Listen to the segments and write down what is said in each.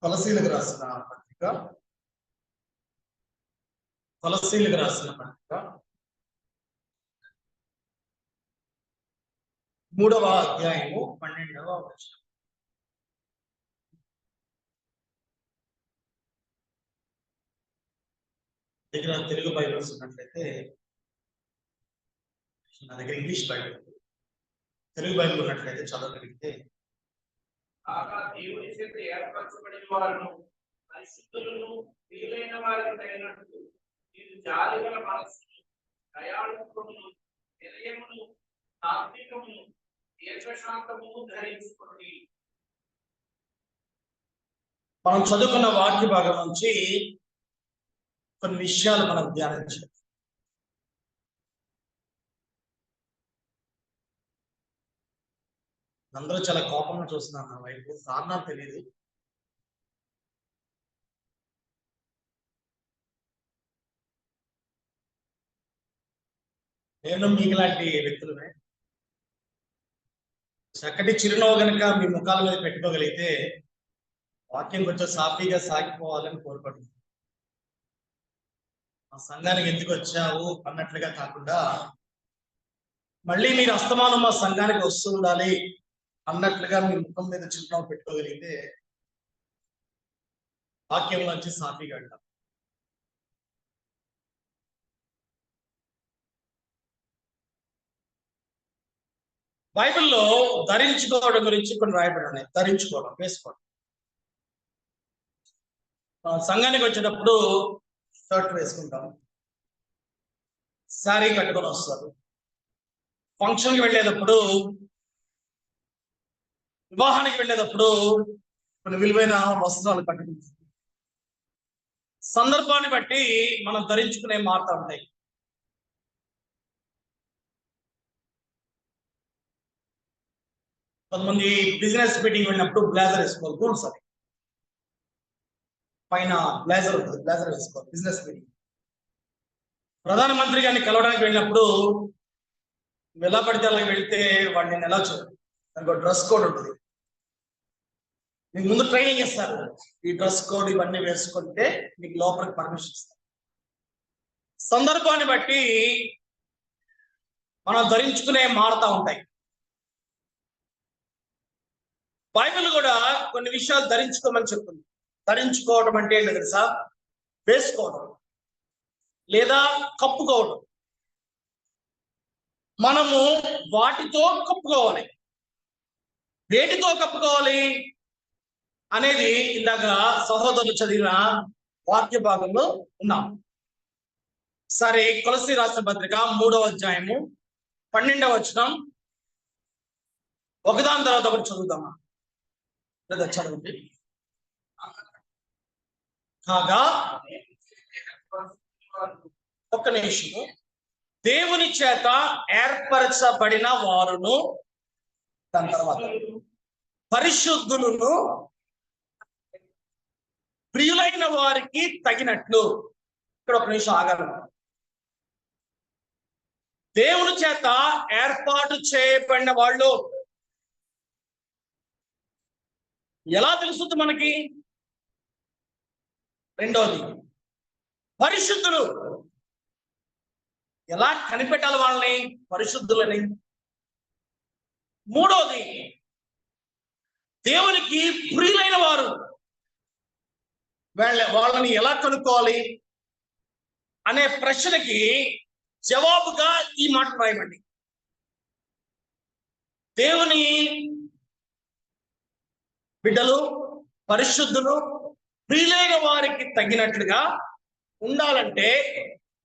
కొలసీలకు రాసిన పత్రిక 3వ అధ్యాయము 12వ వచనం. దగ్గర తెలుగు బైబిల్స్ ఉన్నట్లయితే, నా దగ్గర ఇంగ్లీష్ బైబిల్, తెలుగు బైబిల్ ఉన్నట్లయితే చదవగలిగితే, దేవుని చేత ఏర్పరచబడిన వారును పరిశుద్ధులను వీలైన వారికి తగినట్టు మీరు జాలిగల మనస్సును, దయాళుత్వమును, వినయమును, సాత్వికమును, దీర్ఘశాంతమును ధరించుకోండి. మనం చదువుకున్న వాక్య భాగం నుంచి కొన్ని విషయాలు మనం ధ్యానించాలి. అందరూ చాలా కోపంగా చూస్తున్నారు నా వైపు. కారణం తెలియదు. నేను మీకులాంటి వ్యక్తులమే. చక్కటి చిరునవ్వు కనుక మీ ముఖాల మీద పెట్టుకోగలిగితే వాక్యం కొంచెం సాఫీగా సాగిపోవాలని కోరుకుంటున్నాను. ఆ సంఘానికి ఎందుకు వచ్చావు అన్నట్లుగా కాకుండా, మళ్ళీ మీరు అస్తమానం మా సంఘానికి వస్తూ ఉండాలి అన్నట్లుగా మీ ముఖం మీద చిరునవ్వు పెట్టుకోగలిగితే వాక్యం నుంచి సాఫీగా అంటాం. బైబిల్లో ధరించుకోవడం గురించి కొన్ని రాయబడి ఉన్నాయి. ధరించుకోవడం, వేసుకోవడం. సంఘానికి వచ్చేటప్పుడు షర్ట్ వేసుకుంటాం, శారీ కట్టుకొని వస్తారు. ఫంక్షన్కి వెళ్ళేటప్పుడు, వివాహానికి వెళ్ళేటప్పుడు కొన్ని విలువైన వస్త్రాలు కట్టుకుంటాం. సందర్భాన్ని బట్టి మనం ధరించుకునే మారుతూ ఉంటాయి. కొంతమంది బిజినెస్ మీటింగ్ వెళ్ళినప్పుడు బ్లేజర్ వేసుకోవాలి, రూల్స్ అవి. పైన బ్లేజర్ ఉంటుంది, బ్లేజర్ వేసుకోవాలి బిజినెస్ మీటింగ్. ప్రధానమంత్రి గారిని కలవడానికి వెళ్ళినప్పుడు ఎలా పడితే అలా వెళ్తే వాడిని ఎలా చూడాలి, దానికి డ్రెస్ కోడ్ ఉంటుంది. మీకు ముందు ట్రైనింగ్ ఇస్తారు, ఈ డ్రెస్ కోడ్ ఇవన్నీ వేసుకుంటే మీకు లోపలికి పర్మిషన్ ఇస్తారు. సందర్భాన్ని బట్టి మనం ధరించుకునే మారుతూ ఉంటాయి. బైబిల్ కూడా కొన్ని విషయాలు ధరించుకోమని చెప్తుంది. ధరించుకోవడం అంటే ఏంటో తెలుసా? వేసుకోవడం లేదా కప్పుకోవడం. మనము వాటితో కప్పుకోవాలి. వేటితో కప్పుకోవాలి అనేది ఇందాక సహోదరులు చదివిన వాక్య భాగంలో ఉన్నాం. సరే, కొలసీ రాసిన పత్రిక 3వ అధ్యాయము 12వ వచనం ఒకదాని తర్వాత ఒకటి చదువుతామా? లేదా చదవండి. కాగా ఒక్క నిమిషము. దేవుని చేత ఏర్పరచబడిన వారును, దాని తర్వాత పరిశుద్ధులను, ప్రియులైన వారికి తగినట్లు. ఇక్కడ ఒక నిమిషం ఆగలను. దేవుని చేత ఏర్పాటు చేయబడిన వాళ్ళు ఎలా తెలుస్తుంది మనకి? రెండోది, పరిశుద్ధులు. ఎలా కనిపెట్టాలి వాళ్ళని పరిశుద్ధులని? మూడోది, దేవునికి ప్రియులైన వారు. వాళ్ళని ఎలా కనుక్కోవాలి అనే ప్రశ్నకి జవాబుగా ఈ మాట రాయమండి. దేవుని బిడ్డలు, పరిశుద్ధులు, ప్రియులైన వారికి తగినట్లుగా ఉండాలంటే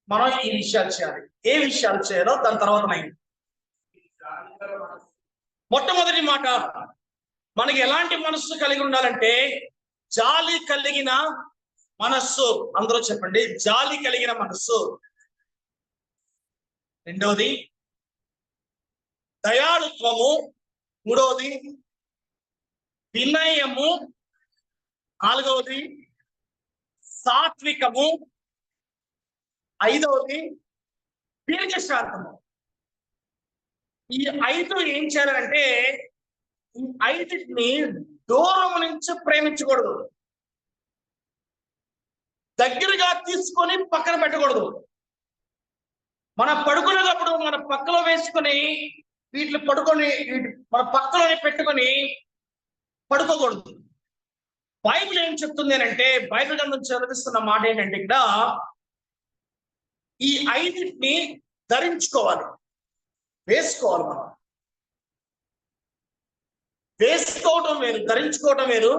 మనం ఈ విషయాలు చేయాలి. ఏ విషయాలు చేయాలో దాని తర్వాత మొట్టమొదటి మాట, మనకి ఎలాంటి మనస్సు కలిగి ఉండాలంటే జాలి కలిగిన మనస్సు. అందరూ చెప్పండి, జాలి కలిగిన మనస్సు. రెండవది దయాళుత్వము. మూడవది వినయము. నాలుగవది సాత్వికము. ఐదవది దీర్ఘశాంతము. ఈ 5 ఏం చేయాలంటే, ఈ 5ని దూరం నుంచి ప్రేమించకూడదు. దగ్గరగా తీసుకొని పక్కన పెట్టకూడదు. మనం పడుకునేటప్పుడు మన పక్కలో వేసుకొని వీటిని పడుకొని మన పక్కలోనే పెట్టుకొని పడుకోకూడదు. బైబిల్ ఏం చెప్తుంది అంటే, బైబిల్ గ్రంథం చదివిస్తున్న మాట ఏంటంటే, ఇక్కడ ఈ ఐదింటిని ధరించుకోవాలి, వేసుకోవాలి. మనం వేసుకోవటం వేరు, ధరించుకోవటం వేరు.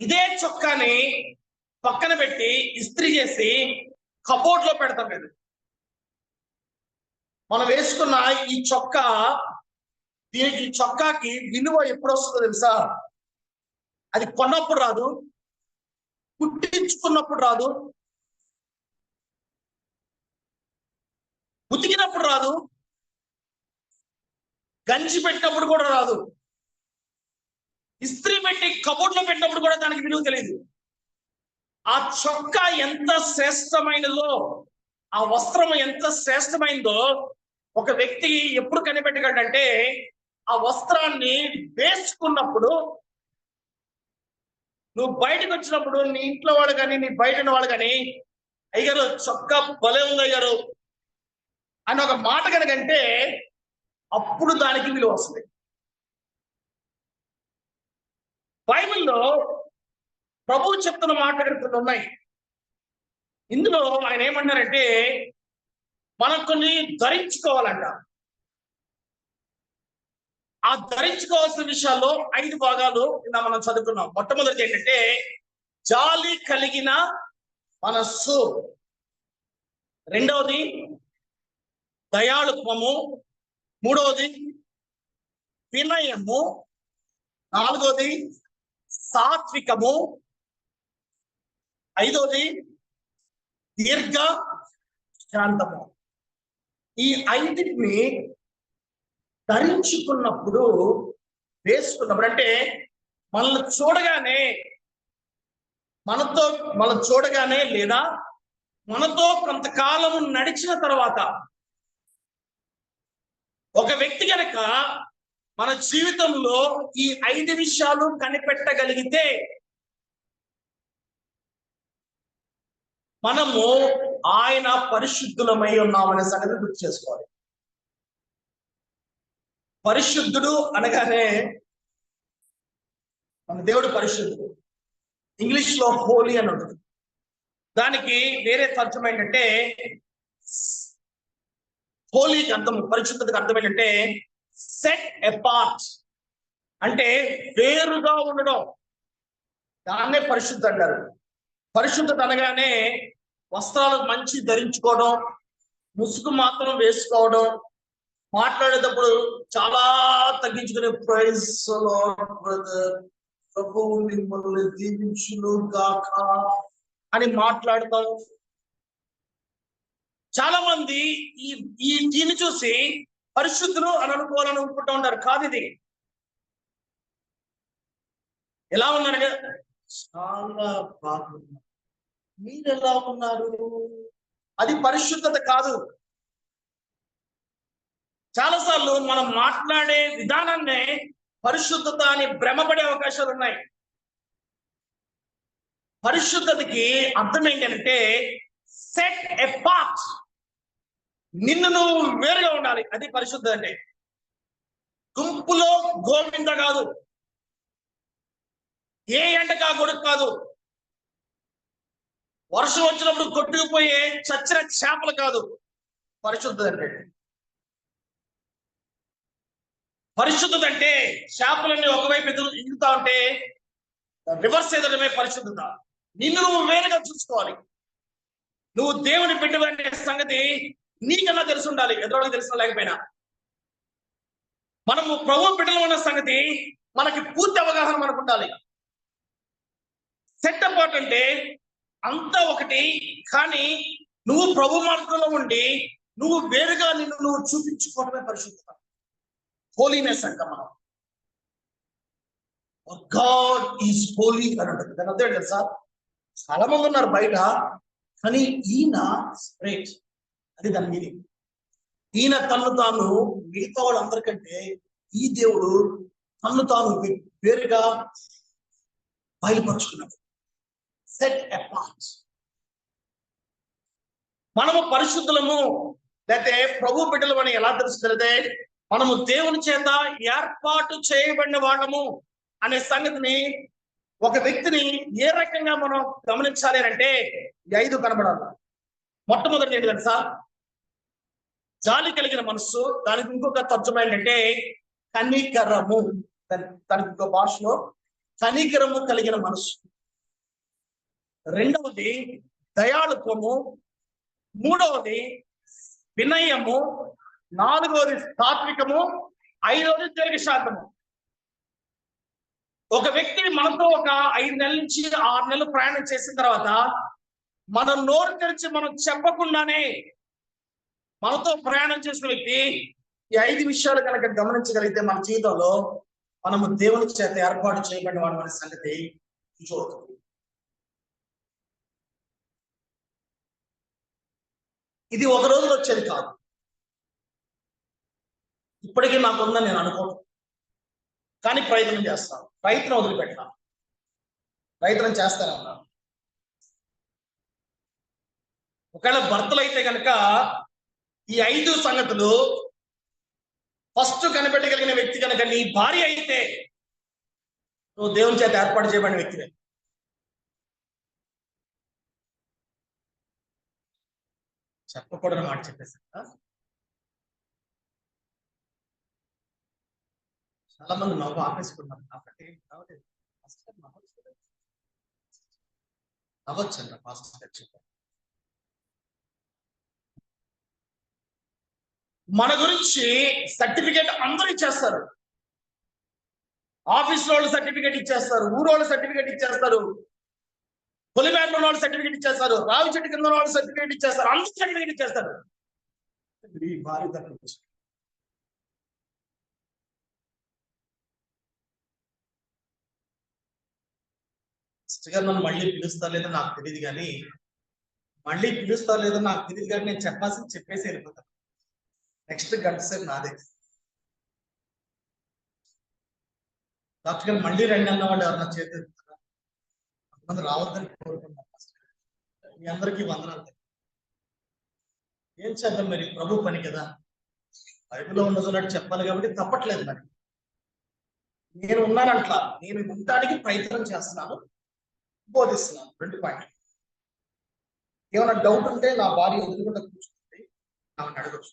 ఇదే చొక్కాని పక్కన పెట్టి ఇస్త్రీ చేసి కబోర్డ్ లో పెడతాం లేదు. మనం వేసుకున్న ఈ చొక్కా, దీనికి చొక్కాకి విలువ ఎప్పుడు వస్తుందో తెలుసా? అది కొన్నప్పుడు రాదు, కుట్టించుకున్నప్పుడు రాదు, ఉతికినప్పుడు రాదు, గంజి పెట్టినప్పుడు కూడా రాదు, ఇస్త్రీ పెట్టి కబోర్డ్ లో పెట్టినప్పుడు కూడా దానికి విలువ తెలియదు. ఆ చొక్కా ఎంత శ్రేష్టమైనదో, ఆ వస్త్రం ఎంత శ్రేష్టమైందో ఒక వ్యక్తి ఎప్పుడు కనిపెట్టగలంటే, ఆ వస్త్రాన్ని వేసుకున్నప్పుడు. నువ్వు బయటకు వచ్చినప్పుడు నీ ఇంట్లో వాళ్ళు కానీ నీ బయట వాళ్ళు కానీ, అయ్యారు చొక్కా భలే ఉంది అయ్యారు అని ఒక మాట కనుకంటే, అప్పుడు దానికి విలువ వస్తుంది. బైబిల్లో ప్రభువు చెప్తున్న మాటలు ఉన్నాయి. ఇందులో ఆయన ఏమన్నారంటే, మనం కొన్ని ధరించుకోవాలంట. ఆ ధరించుకోవాల్సిన విషయాల్లో 5 భాగాలు ఇలా మనం చదువుకున్నాం. మొట్టమొదటి ఏంటంటే, జాలి కలిగిన మనస్సు. రెండవది దయాళుత్వము. మూడవది వినయము. నాలుగవది సాత్వికము. ఐదవది దీర్ఘ శాంతము. ఈ 5ని ధరించుకున్నప్పుడు, వేసుకున్నప్పుడు, అంటే మనల్ని చూడగానే లేదా మనతో కొంతకాలము నడిచిన తర్వాత ఒక వ్యక్తి కనుక మన జీవితంలో ఈ 5 విషయాలు కనిపెట్టగలిగితే, మనము ఆయన పరిశుద్ధులమై ఉన్నామనే సంగతి గుర్తు చేసుకోవాలి. పరిశుద్ధుడు అనగానే మన దేవుడు పరిశుద్ధుడు. ఇంగ్లీష్ లో హోలీ అని ఉంటుంది. దానికి వేరే తర్జుమా ఏంటంటే, హోలీకి అర్థం, పరిశుద్ధతకు అర్థం ఏంటంటే సెట్ అపార్ట్, అంటే వేరుగా ఉండడం. దాన్నే పరిశుద్ధ అంటారు. పరిశుద్ధత అనగానే వస్త్రాలు మంచి ధరించుకోవడం, ముసుగు మాత్రం వేసుకోవడం, మాట్లాడేటప్పుడు చాలా తగ్గించుకునే ప్రైజ్ లార్డ్ బ్రదర్, ప్రభువు మిమ్మల్ని దీవించును గాక అని మాట్లాడతాం. చాలా మంది ఈ దీన్ని చూసి పరిశుద్ధులు అని అనుకోవాలని అనుకుంటూ ఉంటారు. కాదు, ఇది ఎలా ఉన్నారు? చాలా బాగున్నారు, మీరు ఎలా ఉన్నారు? అది పరిశుద్ధత కాదు. చాలాసార్లు మనం మాట్లాడే విధానాన్నే పరిశుద్ధత అని భ్రమపడే అవకాశాలు ఉన్నాయి. పరిశుద్ధతకి అర్థం ఏంటంటే సెట్ అపార్ట్, నిన్ను నువ్వు వేరుగా ఉండాలి. అది పరిశుద్ధత అంటే. గుంపులో గోవింద కాదు, ఏ ఎండకా కొడుకు కాదు, వర్షం వచ్చినప్పుడు కొట్టుకుపోయే చచ్చిన చేపలు కాదు పరిశుద్ధత అంటే. పరిశుద్ధత అంటే చేపలన్నీ ఒకవైపు ఎదుగుతా ఉంటే రివర్స్ ఎదడమే పరిశుద్ధత. నిన్ను నువ్వు వేరుగా చూసుకోవాలి. నువ్వు దేవుని బిడ్డవనే సంగతి నీకన్నా తెలిసి ఉండాలి, ఎదురుగా తెలిసిన లేకపోయినా. మనము ప్రభు బిడ్డలు ఉన్న సంగతి మనకి పూర్తి అవగాహన మనకు ఉండాలి. సెట్ అపార్ట్ అంటే అంతా ఒకటి, కానీ నువ్వు ప్రభు మార్గంలో ఉండి నువ్వు వేరుగా నిన్ను నువ్వు చూపించుకోవడమే పరిశుద్ధత, హోలీనెస్ అంట. మనం గాడ్ ఈజ్ హోలీ అని ఉంటుంది. దాని అర్థం ఏంటి సార్? చాలా మంది ఉన్నారు బయట, కానీ ఈయన స్ప్రేట్, అది దాని మీనింగ్. ఈయన తను తాను మిగతా వాళ్ళందరికంటే, ఈ దేవుడు తను తాను వేరుగా బయలుపరుచుకున్నాడు. Set apart. మనము పరిశుద్ధులము లేకపోతే ప్రభు బిడ్డలు అని ఎలా తెలుస్తుంది? మనము దేవుని చేత ఏర్పాటు చేయబడిన వాళ్ళము అనే సంగతిని ఒక వ్యక్తిని ఏ రకంగా మనం గమనించాలి అంటే ఈ 5 కనబడాలి. మొట్టమొదటి ఏంటి తెలుసా? జాలి కలిగిన మనస్సు. దానికి ఇంకొక తర్జుమా ఏంటంటే కనికరము. దానికి ఇంకో భాషలో కనికరము కలిగిన మనస్సు. రెండవది దయాళుత్వము. మూడవది వినయము. నాలుగవది సాత్వికము. ఐదవది దీర్ఘశాంతము. ఒక వ్యక్తి మనతో ఒక 5 నెలల నుంచి 6 నెలలు ప్రయాణం చేసిన తర్వాత మనం నోరు తెరిచి మనం చెప్పకుండానే మనతో ప్రయాణం చేసిన వ్యక్తి ఈ 5 విషయాలు కనుక గమనించగలిగితే మన జీవితంలో మనము దేవుని చేత ఏర్పాటు చేయబడిన వాడు అనే సంగతి చూడవుతుంది. ఇది ఒక రోజులో వచ్చేది కాదు. ఇప్పటికీ నాకుందని నేను అనుకోను, కానీ ప్రయత్నం చేస్తాను. ప్రయత్నం వదిలిపెట్టాను, ప్రయత్నం చేస్తానన్నాను. ఒకవేళ భర్తలు అయితే కనుక ఈ 5 సంగతులు ఫస్ట్ కనిపెట్టగలిగిన వ్యక్తి కనుక నీ భార్య అయితే నువ్వు దేవుని చేత ఏర్పాటు చేయబడిన వ్యక్తివే. చెప్పకూడని మాట చెప్పేసి చాలా మంది నవ్వు ఆపేసుకున్నారు. నవ్వొచ్చండి పాస్టర్ గారు చెప్పారు. మన గురించి సర్టిఫికేట్ అందరూ ఇచ్చేస్తారు. ఆఫీస్ వాళ్ళు సర్టిఫికేట్ ఇచ్చేస్తారు, ఊరోళ్ళు సర్టిఫికేట్ ఇచ్చేస్తారు, పొలిమేరలో వాళ్ళు సర్టిఫికేట్ ఇచ్చేస్తారు, రావి చెట్టు కింద వాళ్ళు సర్టిఫికేట్ ఇచ్చేస్తారు, అందరూ సర్టిఫికేట్ ఇచ్చేస్తారు. భారీ గారు నన్ను మళ్ళీ పిలుస్తా లేదో నాకు తెలియదు, కానీ మళ్ళీ పిలుస్తా లేదో నాకు తెలియదు, కానీ నేను చెప్పాల్సింది చెప్పేసి వెళ్ళిపోతాను. నెక్స్ట్ గంట సేపు నాదే. డాక్టర్ గారు మళ్ళీ రండి అన్న వాళ్ళు ఎవరన్నా చేతి కొంతమంది రావద్దని కోరుకుంటున్నాను. మీ అందరికీ వందనాలు. ఏం చేద్దాం మరి, ప్రభు పని కదా, బైబిల్లో ఉన్నదన్నట్టు చెప్పాలి కాబట్టి తప్పట్లేదు. మరి నేను ఉన్నానంట్లా, నేను ఉండటానికి ప్రయత్నం చేస్తున్నాను, బోధిస్తున్నాను. 2 పాయింట్లు. ఏమైనా డౌట్ ఉంటే నా భార్య ఎదురుకుండా కూర్చుంటే నాకు అడగచ్చు.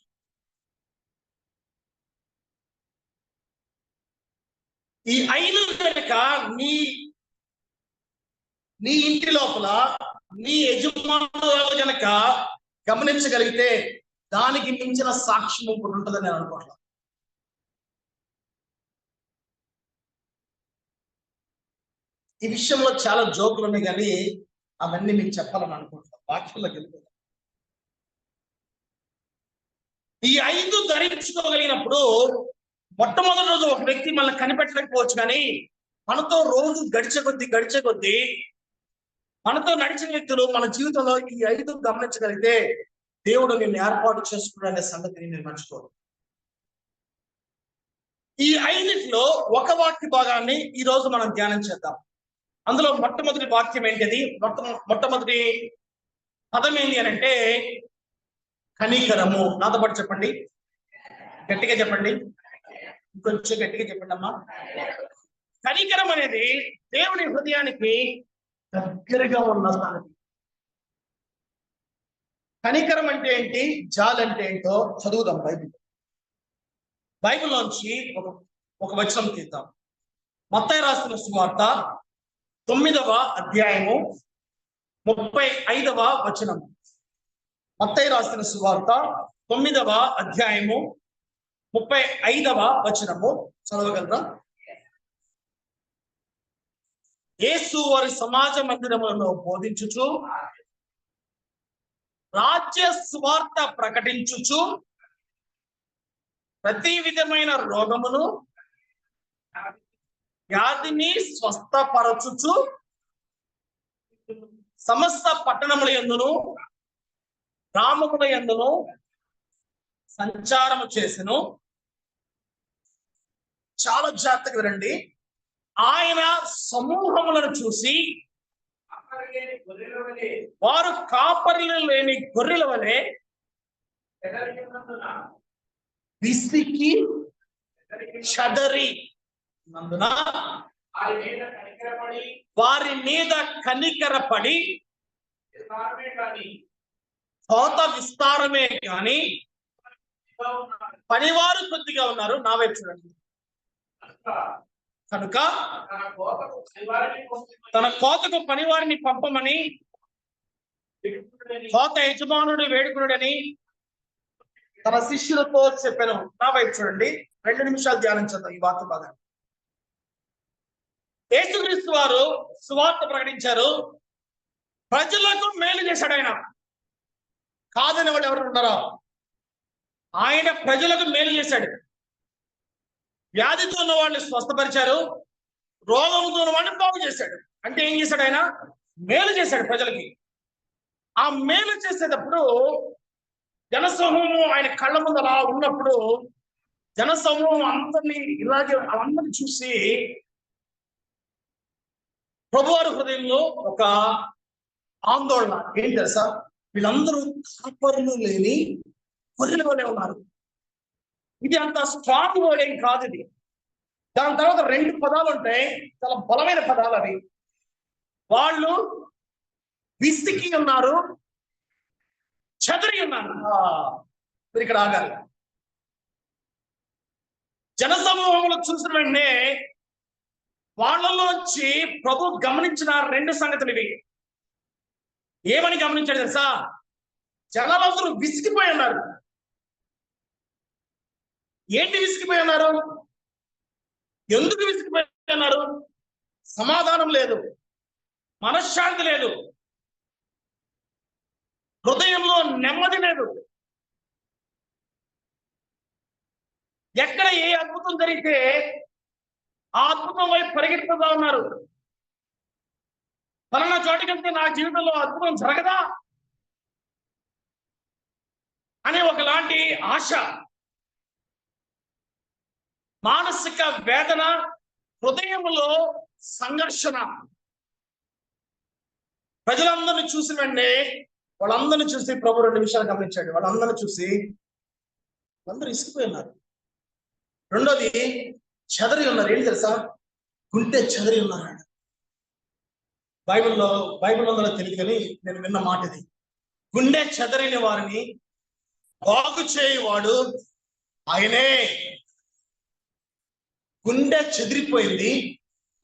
ఈ 5 కనుక నీ ఇంటి లోపల నీ యజమానులు కనుక గమనించగలిగితే దానికి మించిన సాక్ష్యం ఇప్పుడు ఉంటుందని నేను అనుకోవట్లేదు. ఈ విషయంలో చాలా జోకులు ఉన్నాయి, కానీ అవన్నీ మీకు చెప్పాలని అనుకుంటున్నాను. వాక్యంలోకి వెళ్ళిపోతాం. ఈ 5 ధరించుకోగలిగినప్పుడు మొట్టమొదటి రోజు ఒక వ్యక్తి మనల్ని కనిపెట్టలేకపోవచ్చు, కానీ మనతో రోజు గడిచే కొద్దీ మనతో నడిచిన వ్యక్తులు మన జీవితంలో ఈ 5 గమనించగలిగితే దేవుడు నిన్ను ఏర్పాటు చేసుకున్నాడనే సంగతిని నేను మర్చిపోను. ఈ 5లో ఒక వాక్య భాగాన్ని ఈ రోజు మనం ధ్యానం చేద్దాం. అందులో మొట్టమొదటి వాక్యం ఏంటిది? మొట్టమొదటి పదం ఏంటి అని అంటే కనికరము. నాతో పాటు చెప్పండి, గట్టిగా చెప్పండి, ఇంకొంచెం గట్టిగా చెప్పండి అమ్మా. కనికరం అనేది దేవుని హృదయానికి దగ్గరగా ఉన్న సంగతి. కనికరం అంటే ఏంటి, జాలి అంటే ఏంటో చదువుదాం. బైబిల్లోంచి ఒక వచనం తీద్దాం. మత్తయి రాసిన సువార్త 9వ అధ్యాయము 35వ వచనము. మత్తయి రాసిన సువార్త 9వ అధ్యాయము 35వ వచనము చదవగలరా? యేసు వారి సమాజ మందిరములలో బోధించుచు రాజ్య సువార్త ప్రకటించుచు ప్రతి విధమైన రోగమును వ్యాధిని స్వస్థపరచుచు సమస్త పట్టణముల యందును గ్రామముల యందును సంచారము చేసెను. చాలా జాగ్రత్తగా వినండి. ఆయన సమూహములను చూసి లేని గొర్రెల వలె వారు కాపరులు లేని గొర్రెల వలె చెదరియున్నందున విసికి చదరి నందున వారి మీద కనికరపడి వారి మీద కనికరపడి విస్తారమే కాని కోత విస్తారమే కానీ ఇదిగా ఉన్నారు. పనివారు కొద్దిగా ఉన్నారు. నా వైపు చూడండి. కనుక తన కోతకు పనివారిని పంపుమని తన కోతకు పనివారిని పంపమని వేడుకొనుడని కోత యజమానుడు వేడుకునుడని తన శిష్యులతో చెప్పాను. నా వైపు చూడండి. 2 నిమిషాలు ధ్యానించండి ఈ వాక్య భాగాన్ని. యేసుక్రీస్తు వారు సువార్త ప్రకటించారు. ప్రజలకు మేలు చేశాడు ఆయన. కాదని వాళ్ళు ఎవరు ఉన్నారో ఆయన ప్రజలకు మేలు చేశాడు. వ్యాధితో ఉన్న వాళ్ళని స్వస్థపరిచారు. రోగంతో ఉన్న వాళ్ళని బాగు చేశాడు. అంటే ఏం చేశాడు ఆయన? మేలు చేశాడు ప్రజలకి. ఆ మేలు చేసేటప్పుడు జనసమూహం ఆయన కళ్ళ ముందు అలా ఉన్నప్పుడు జనసమూహం అందరినీ ఇలాగే అందరిని చూసి ప్రభువారి హృదయంలో ఒక ఆందోళన. ఏం తెలుసా? వీళ్ళందరూ కాపరులు లేని గొర్రెల వలె ఉన్నారు. ఇది అంత స్ట్రాంగ్ వర్డ్ ఏం కాదు ఇది. దాని తర్వాత 2 పదాలు ఉంటాయి, చాలా బలమైన పదాలు అవి. వాళ్ళు విసికి ఉన్నారు, చెదరి ఉన్నారు. మీరు ఇక్కడ ఆగాలి. జనసమూహంలో చూసిన వెంటనే వాళ్ళలోంచి ప్రభు గమనించిన 2 సంగతులు ఇవి. ఏమని గమనించాడు తెలుసా? జనాలందరూ విసిగిపోయి ఉన్నారు. ఏంటి విసిగిపోయి ఉన్నారు? ఎందుకు విసిగిపోయి ఉన్నారు? సమాధానం లేదు, మనశ్శాంతి లేదు, హృదయంలో నెమ్మది లేదు. ఎక్కడ ఏ అద్భుతం జరిగితే ఆ అద్భుతం వైపు పరిగెత్తుతూ ఉన్నారు. ఫలానా చోటికెళ్తే నా జీవితంలో అద్భుతం జరగదా అనే ఒకలాంటి ఆశ, మానసిక వేదన, హృదయంలో సంఘర్షణ. ప్రజలందరినీ చూసిన వెంటనే వాళ్ళందరినీ చూసి ప్రభు 2 విషయాలు గమనించాడు. వాళ్ళందరినీ చూసి అందరూ ఇసిగిపోయి ఉన్నారు. రెండోది, చెదరి ఉన్నారు. ఏంటి తెలుసా? గుంటె చెదరి ఉన్నారు. బైబిల్లో ఉందో తెలియదు కానీ నేను విన్న మాట ఇది. గుండె చెదరిన వారిని బాగు చేయువాడు ఆయనే. గుండె చెదిరిపోయింది,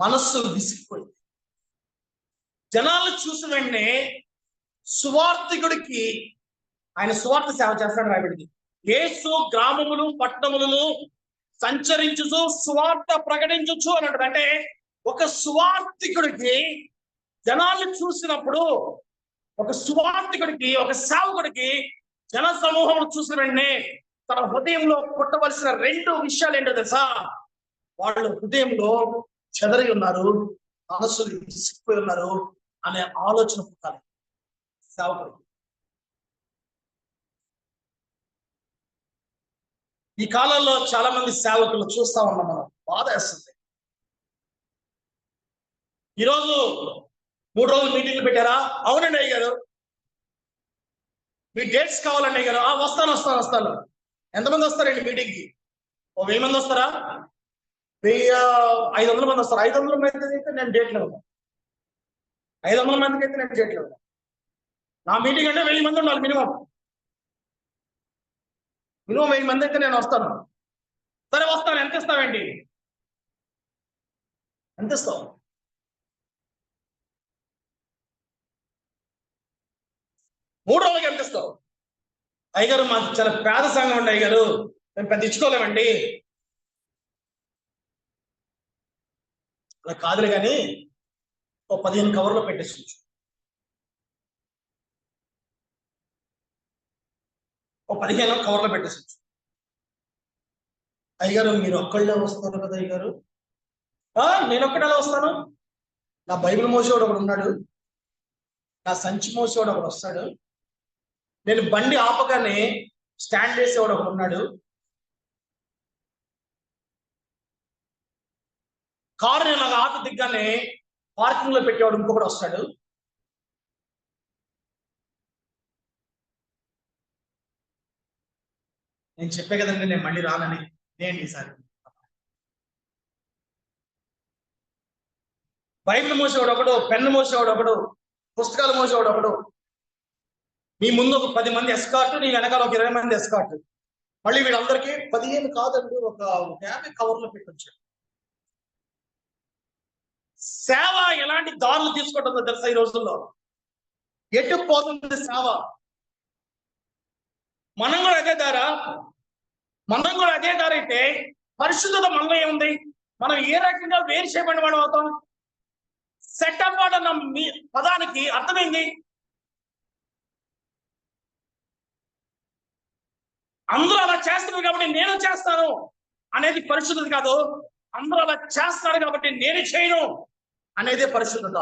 మనస్సు విసిగిపోయింది. జనాలు చూసిన వెంటనే సువార్థికుడికి ఆయన సువార్త సేవ చేస్తాడు. రాబడికి యేసు గ్రామములు పట్టణములను సంచరించుచు సువార్త ప్రకటించచ్చు అని అంటాడు. అంటే ఒక సువార్థికుడికి జనాలు చూసినప్పుడు, ఒక సువార్థికుడికి, ఒక సేవకుడికి జన సమూహం చూసిన వెంటనే తన హృదయంలో పుట్టవలసిన 2 విషయాలు ఏంటో తెలుసా? వాళ్ళు హృదయంలో చెదరి ఉన్నారు, మనసు విసిగిపోయి ఉన్నారు అనే ఆలోచన పుట్టాలి సేవకుడు. ఈ కాలంలో చాలా మంది సేవకులు చూస్తా ఉన్నాం మనం. బాధ వేస్తుంది. ఈరోజు 3 రోజులు మీటింగ్లు పెట్టారా? అవునండి అయ్య గారు. మీ డేట్స్ కావాలండి అయ్య గారు. వస్తాను. ఎంతమంది వస్తారండి మీటింగ్కి? 1000 మంది వస్తారా? 500 మంది వస్తారు. 500 మంది అయితే నేను డేట్లో ఉన్నాను. 500 మందికి అయితే నేను డేట్లో ఉన్నాను. నా మీటింగ్ అంటే 1000 మంది ఉండాలి మినిమం 1000 మంది అయితే నేను వస్తాను. సరే వస్తాను. ఎంత ఇస్తావేంటి? ఎంత ఇస్తావు? మూడు రోజులకి ఎంత ఇస్తావు? అయ్యగారు మాకు చాలా పేద సంఘం అండి అయ్యగారు, మేము పెద్ద ఇచ్చుకోలేమండి. అలా కాదులే కానీ 15 కవర్లో పెట్టేసి 15 కవర్లో పెట్టేసి. అయ్యగారు మీరు ఒక్కళ్ళే వస్తారు కదా అయ్యగారు? నేను ఒక్కడేలా వస్తాను? నా బైబిల్ మోసేవాడు ఒకడు ఉన్నాడు, నా సంచి మోసేవాడు ఒకడు వస్తాడు, నేను బండి ఆపగానే స్టాండ్ చేసేవాడు ఒకడు ఉన్నాడు, కారు నేను నాకు ఆపి దిగ్గానే పార్కింగ్ లో పెట్టేవాడు ఇంకొకటి వస్తాడు, నేను చెప్పే కదండి నేను మళ్ళీ రానని. ఏంటి ఈసారి బైబిల్ మోసేవాడు ఒకడు, పెన్ను మోసేవాడు ఒకడు, పుస్తకాలు మోసేవాడు ఒకడు. నీ ముందు ఒక 10 మంది ఎస్కార్ట్, నీ వెనకాల ఒక 20 మంది ఎస్కార్ట్. మళ్ళీ వీళ్ళందరికీ 15 కాదండి, ఒక 50 కవర్లో పెట్టొచ్చాడు. సేవ ఎలాంటి దారులు తీసుకుంటుందో తెలుసా ఈ రోజుల్లో? ఎటు పోతుంది సేవ? మనం కూడా అదే దారా? మనం కూడా అదే దారి అయితే పరిశుద్ధత మనలో ఏముంది? మనం ఏ రకంగా వేరు చేయబడిన వాడు అవుతాం? సెటప్ వాడు అన్న మీ పదానికి అర్థమైంది. అందరూ అలా చేస్తున్నారు కాబట్టి నేను చేస్తాను అనేది పరిశుద్ధత కాదు. అందరూ అలా చేస్తారు కాబట్టి నేను చేయను అనేదే పరిశుద్ధత.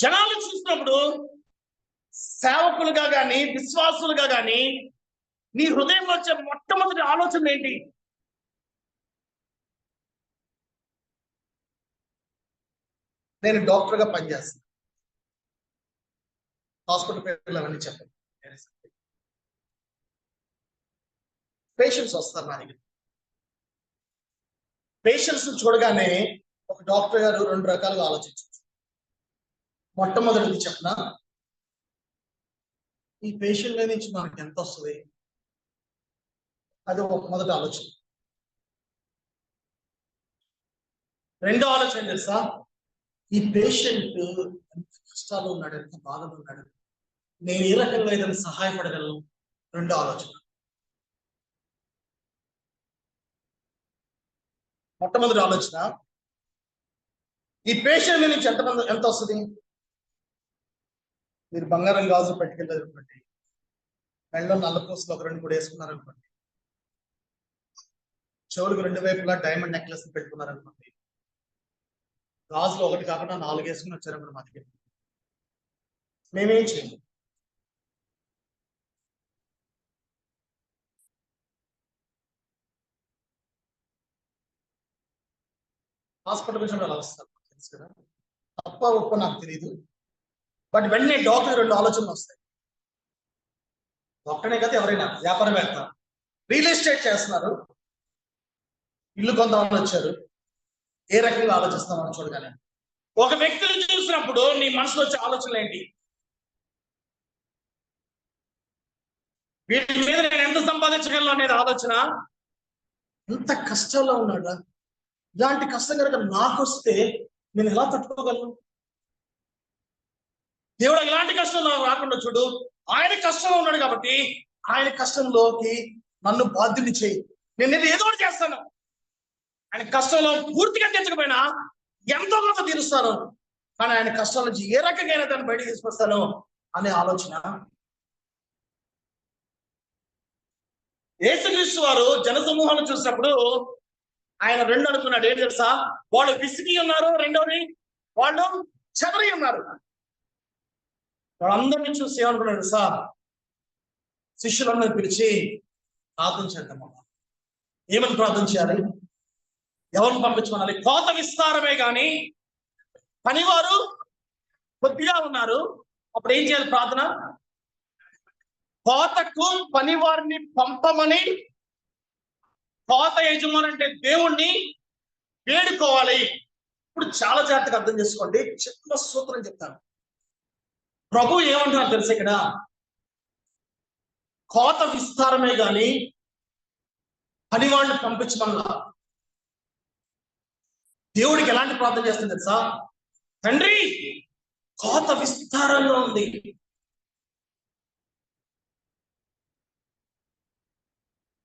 జనాలు చూసినప్పుడు సేవకులుగా గాని, విశ్వాసులుగా గాని నీ హృదయంలో వచ్చే మొట్టమొదటి ఆలోచన ఏంటి? నేను డాక్టర్గా పనిచేస్తాను. హాస్పిటల్ పేర్లు అవన్నీ చెప్పండి. పేషెంట్స్ వస్తారు నా దగ్గర. పేషెంట్స్ చూడగానే ఒక డాక్టర్ గారు 2 రకాలుగా ఆలోచించవచ్చు. మొట్టమొదటిది చెప్పనా, ఈ పేషెంట్ నుంచి మనకి ఎంత వస్తుంది, అది ఒక మొదటి ఆలోచన. రెండో ఆలోచన తెలుసా, ఈ పేషెంట్ ఎంత కష్టాలు ఉన్నాడు, ఎంత బాధలు ఉన్నాడు, నేను ఏ రకంగా ఏదైనా సహాయపడగలను. రెండో ఆలోచన. మొట్టమొదటి ఆలోచన, ఈ పేషెంట్ నుంచి ఎంత వస్తుంది. మీరు బంగారం గాజులు పెట్టుకెళ్ళారు అనుకోండి, మెళ్ళలో నల్ల పూసలు ఒక 2 కూడా వేసుకున్నారు అనుకోండి, చెవులకు 2 వైపులా డైమండ్ నెక్లెస్ పెట్టుకున్నారు అనుకోండి, గాజులు 1 కాకుండా 4 వేసుకుని వచ్చారన్నమాట మా దగ్గర. మేమేం చేయండి. హాస్పిటల్ నుంచి అలా వస్తారు, తెలుసు కదా. తప్ప ఒప్ప నాకు తెలియదు, బట్ వెంటనే డాక్టర్ 2 ఆలోచనలు వస్తాయి. డాక్టర్నే కదా, ఎవరైనా వ్యాపారం పెడతారు, రియల్ ఎస్టేట్ చేస్తున్నారు, ఇల్లు కొందామని వచ్చారు, ఏ రకంగా ఆలోచిస్తామని చూడగానే ఒక వ్యక్తిని చూసినప్పుడు నీ మనసులో వచ్చే ఆలోచనలు ఏంటి? వీటి మీద నేను ఎంత సంపాదించగలను అనేది ఆలోచన. ఎంత కష్టంలో ఉన్నాడా, ఇలాంటి కష్టం కనుక నాకు వస్తే నేను ఎలా తట్టుకోగలను? దేవుడు ఇలాంటి కష్టం నాకు రాకుండా చూడు, ఆయన కష్టంలో ఉన్నాడు కాబట్టి ఆయన కష్టంలోకి నన్ను బాధ్యుని చేయి, నేను ఏదో ఒకటి చేస్తాను. ఆయన కష్టంలో పూర్తిగా తీర్చకపోయినా ఎంతో కొంత తీరుస్తాను, కానీ ఆయన కష్టం నుంచి ఏ రకంగా దాన్ని బయటకు తీసుకొస్తాను అనే ఆలోచన. యేసుక్రీస్తు వారు జనసమూహాన్ని చూసినప్పుడు ఆయన 2 అనుకున్నాడు. ఏం తెలుసా, వాళ్ళు విసిగి ఉన్నారు, రెండోది వాళ్ళు చెదరి ఉన్నారు. వాళ్ళందరినీ చూసి ఏమనుకున్నాడు తెలుసా, శిష్యులందరినీ పిలిచి ప్రార్థన చేద్దాం. ఏమని ప్రార్థన చేయాలి? ఎవరిని పంపించమనాలి? కోత విస్తారమే కానీ పనివారు కొద్దిగా ఉన్నారు. అప్పుడు ఏం చేయాలి ప్రార్థన? కోతకు పనివారిని పంపమని కోత యజమాని అంటే దేవుణ్ణి వేడుకోవాలి. ఇప్పుడు చాలా జాగ్రత్తగా అర్థం చేసుకోండి, చిన్న సూత్రం చెప్తాను. ప్రభు ఏమంటున్నారు తెలుసు, ఇక్కడ కోత విస్తారమే కానీ పనివాడిని పంపించమన్నా. దేవుడికి ఎలాంటి ప్రార్థన చేస్తుంది తెలుసా, తండ్రి కోత విస్తారంగా ఉంది,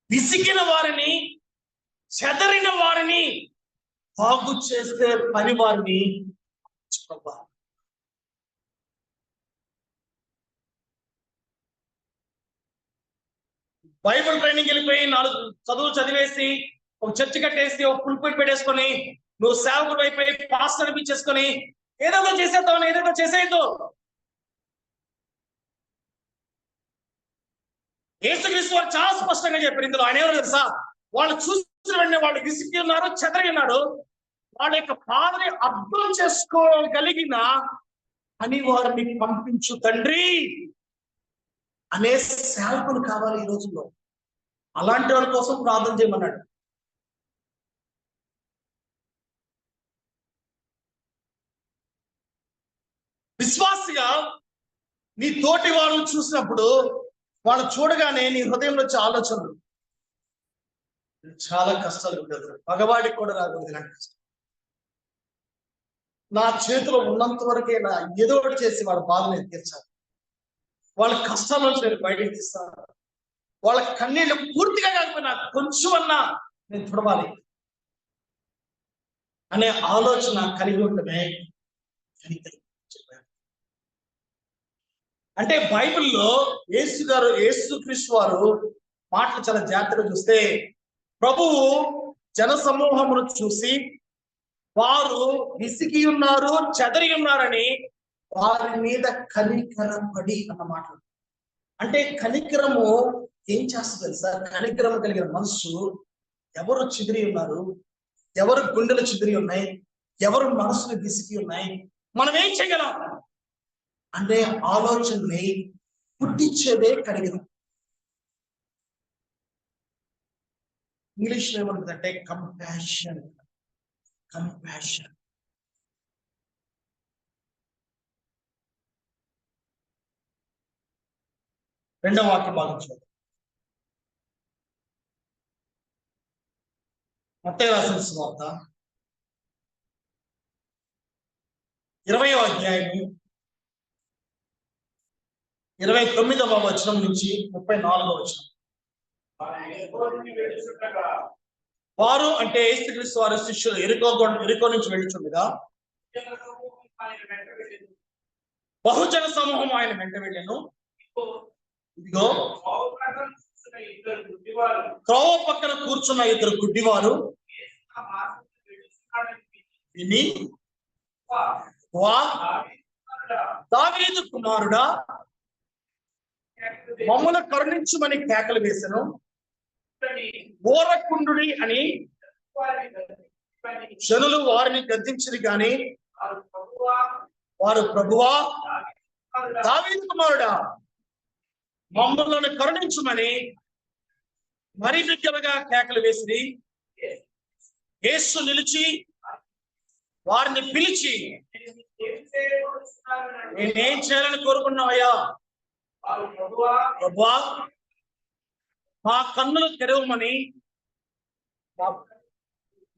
విసిగిన వారిని, చెదరిన వారిని బాగు చేస్తే పని వారిని. బైబిల్ ట్రైనింగ్ వెళ్ళిపోయి 4 చదువులు చదివేసి ఒక చర్చి కట్టేసి ఒక పుల్పిట్ పెట్టేసుకొని నువ్వు సేవకుడు అయిపోయి పాస్టర్ అనిపించేసుకొని ఏదో చేసేద్దామని ఏదో చేసేయద్దు. యేసుక్రీస్తు వారు చాలా స్పష్టంగా చెప్పారు ఇందులో. ఆయన ఎవరు తెలుసా? వాళ్ళు చూసిన వెంటనే వాళ్ళు విసిగి ఉన్నారు, చెదరి ఉన్నారు. వాళ్ళ యొక్క బాధని అర్థం చేసుకోగలిగిన అని వారిని పంపించు తండ్రి అనే సేవకులు కావాలి ఈ రోజుల్లో. అలాంటి వాళ్ళ కోసం ప్రార్థన చేయమన్నాడు. విశ్వాసిగా నీ తోటి వాళ్ళని చూసినప్పుడు వాళ్ళు చూడగానే నీ హృదయంలో వచ్చే ఆలోచనలు, చాలా కష్టాలు ఉండదు, మగవాడికి కూడా రాకూడదు ఇలాంటి కష్టం. నా చేతిలో ఉన్నంత వరకే నా ఏదో ఒకటి చేసి వాళ్ళ బాధను తీర్చాలి, వాళ్ళ కష్టాల నుంచి నేను బయటకు తీస్తాను, వాళ్ళ కన్నీళ్ళు పూర్తిగా కాకపోయినా కొంచెం అన్నా నేను చూడవాలి అనే ఆలోచన కలిగి ఉండమే కనికరం. అంటే బైబిల్లో యేసుక్రీస్తు వారు మాటలు చాలా జాగ్రత్తగా చూస్తే, ప్రభువు జన సమూహమును చూసి వారు విసిగి ఉన్నారు, చెదరి ఉన్నారని వారి మీద కనికరపడి అన్న మాటలు. అంటే కనికరము ఏం చేస్తుంది తెలుసా? కనికరము కలిగిన మనసు ఎవరు చెదిరి ఉన్నారు, ఎవరు గుండెలు చెదిరి ఉన్నాయి, ఎవరు మనసులు విసిగి ఉన్నాయి, మనం ఏం చేయగలం అంటే ఆలోచనని పుట్టించేదే కనికరం. ఇంగ్లీష్ లో ఏమంటుందంటే కంపాషన్. కంపాషన్. రెండవ వాక్య భాగం చూడండి. మత్తయి రాసిన సువార్త 20వ అధ్యాయము 29వ వచనం నుంచి 34వ వచనం. వారు అంటే యేసుక్రీస్తు వారి శిష్యులు ఎరికో నుంచి వెళ్ళుచుండగా బహుజన సమూహం ఆయన వెంట వెళ్ళెను. ఇదిగో త్రోవ పక్కన కూర్చున్న ఇద్దరు గుడ్డివారు విని, దావీదు కుమారుడా మమ్మల్ని కరుణించుమని కేకలు వేసెను. ఓరకుండుడి అని జనులు వారిని గద్దించిరి గాని వారు, ప్రభువా దావీదు కుమారుడా మమ్మల్ని కరుణించుమని మరి బిగ్గరగా కేకలు వేసిరి. యేసు నిలిచి వారిని పిలిచి, నేనేం చేయాలని కోరుకున్నావయ్యా? ప్రభువా మా కన్నులు తెరవమని.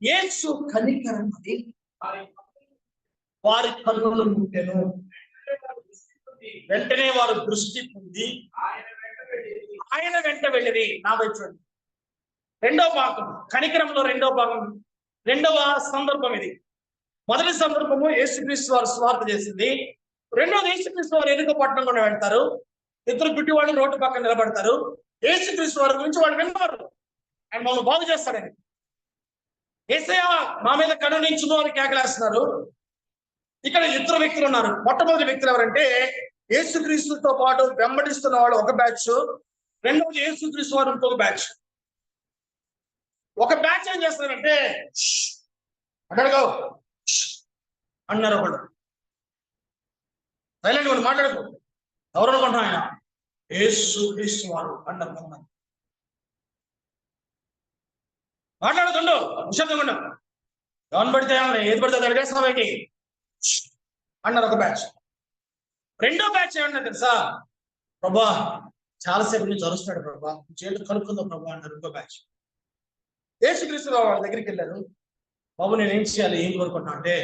యేసు కనికరమని వారి కన్నులు ముట్టెను. వెంటనే వారు దృష్టి పొంది ఆయన వెంట వెళ్ళిరి. నా వైపు చూడండి. రెండవ భాగం కనికరంలో రెండవ సందర్భం ఇది. మొదటి సందర్భము యేసుక్రీస్తు వారు సువార్త చేసింది. రెండోది యేసుక్రీస్తు వారు ఎరుక పట్టణం కూడా వెళ్తారు. ఇద్దరు గుడ్డి వాళ్ళు రోడ్డు పక్కన నిలబడతారు. యేసుక్రీస్తు వారి గురించి వాళ్ళు విన్నారు, ఆయన మమ్మల్ని బాగు చేస్తాడని. యేసయ్యా మా మీద కరుణించును అని కేకలేస్తున్నారు. ఇక్కడ ఇద్దరు వ్యక్తులు ఉన్నారు. మొట్టమొదటి వ్యక్తులు ఎవరంటే యేసుక్రీస్తుతో పాటు వెంబడిస్తున్న వాళ్ళు ఒక బ్యాచ్, రెండవది యేసుక్రీస్తు వారు ఇంకొక బ్యాచ్. ఒక బ్యాచ్ ఏం చేస్తారంటే అక్కడగో అన్నారు. ఒకడు సైలెంట్ వాడు మాట్లాడుకో, ఎవరు అనుకుంటున్నా ఆయన యేసుక్రీస్తు వారు అన్నారు. మాట్లాడుతుండు నిశ్శబ్దంగా, ఎవరిని పడితే ఏది పడితే అడిగేస్తావేంటి అన్నారు ఒక బ్యాచ్. రెండో బ్యాచ్ ఏమన్నా తెలుసా? ప్రభా చాలాసేపు నుంచి అరుస్తున్నాడు ప్రభా, చేతులు కలుపుకుందాం ప్రభా అన్నారు ఇంకో బ్యాచ్. యేసుక్రీస్తు వాళ్ళ దగ్గరికి వెళ్ళారు. బాబు నేనేం చేయాలి, ఏం కోరుకుంటున్నా అంటే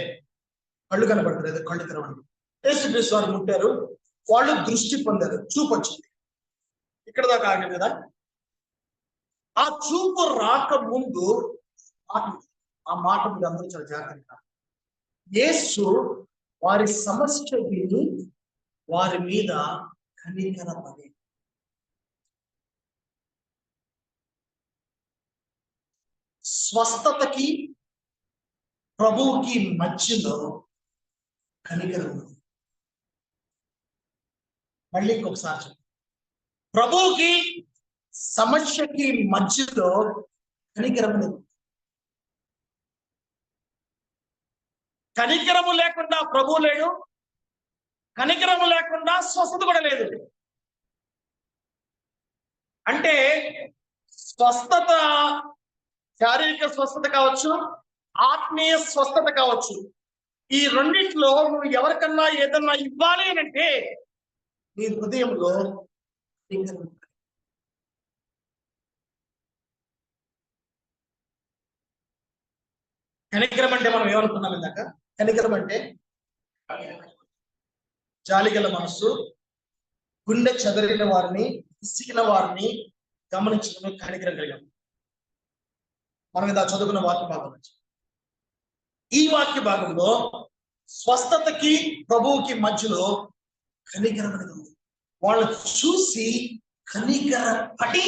కళ్ళు కనబడతలేదు, కళ్ళు తెరవండి. యేసుక్రీస్తు వారు ముట్టారు, వాళ్ళు దృష్టి పొందారు, చూపు వచ్చింది. ఇక్కడ దాకా ఆగింది కదా. ఆ చూపు రాక ముందు ఆ మాట మీద అందరూ చాలా జాగ్రత్తగా, యేసు వారి సమస్య విని వారి మీద కనికరపడి. స్వస్థతకి ప్రభువుకి మధ్యలో కనికరం ఉంది. మళ్ళీ ఇంకొకసారి ప్రభువుకి సమస్యకి మధ్యలో కనికరం లేదు. కనికరము లేకుండా ప్రభువు లేడు, కనికరము లేకుండా స్వస్థత కూడా లేదు. అంటే స్వస్థత, శారీరక స్వస్థత కావచ్చు, ఆత్మీయ స్వస్థత కావచ్చు, ఈ రెండిట్లో నువ్వు ఎవరికన్నా ఏదన్నా ఇవ్వాలి అని అంటే నీ హృదయంలో కనికరం అంటే మనం ఏమనుకున్నాం ఇందాక? కనికరం అంటే జాలిగల మనస్సు, గుండె చెదరిన వారిని, విసిగిన వారిని గమనించడమే కనికరం కలిగాం. మనం ఇలా చదువుకున్న వాక్య భాగం నుంచి ఈ వాక్య భాగంలో స్వస్థతకి ప్రభువుకి మధ్యలో కనికరం అనేది ఉంది. వాళ్ళని చూసి కనికర పడి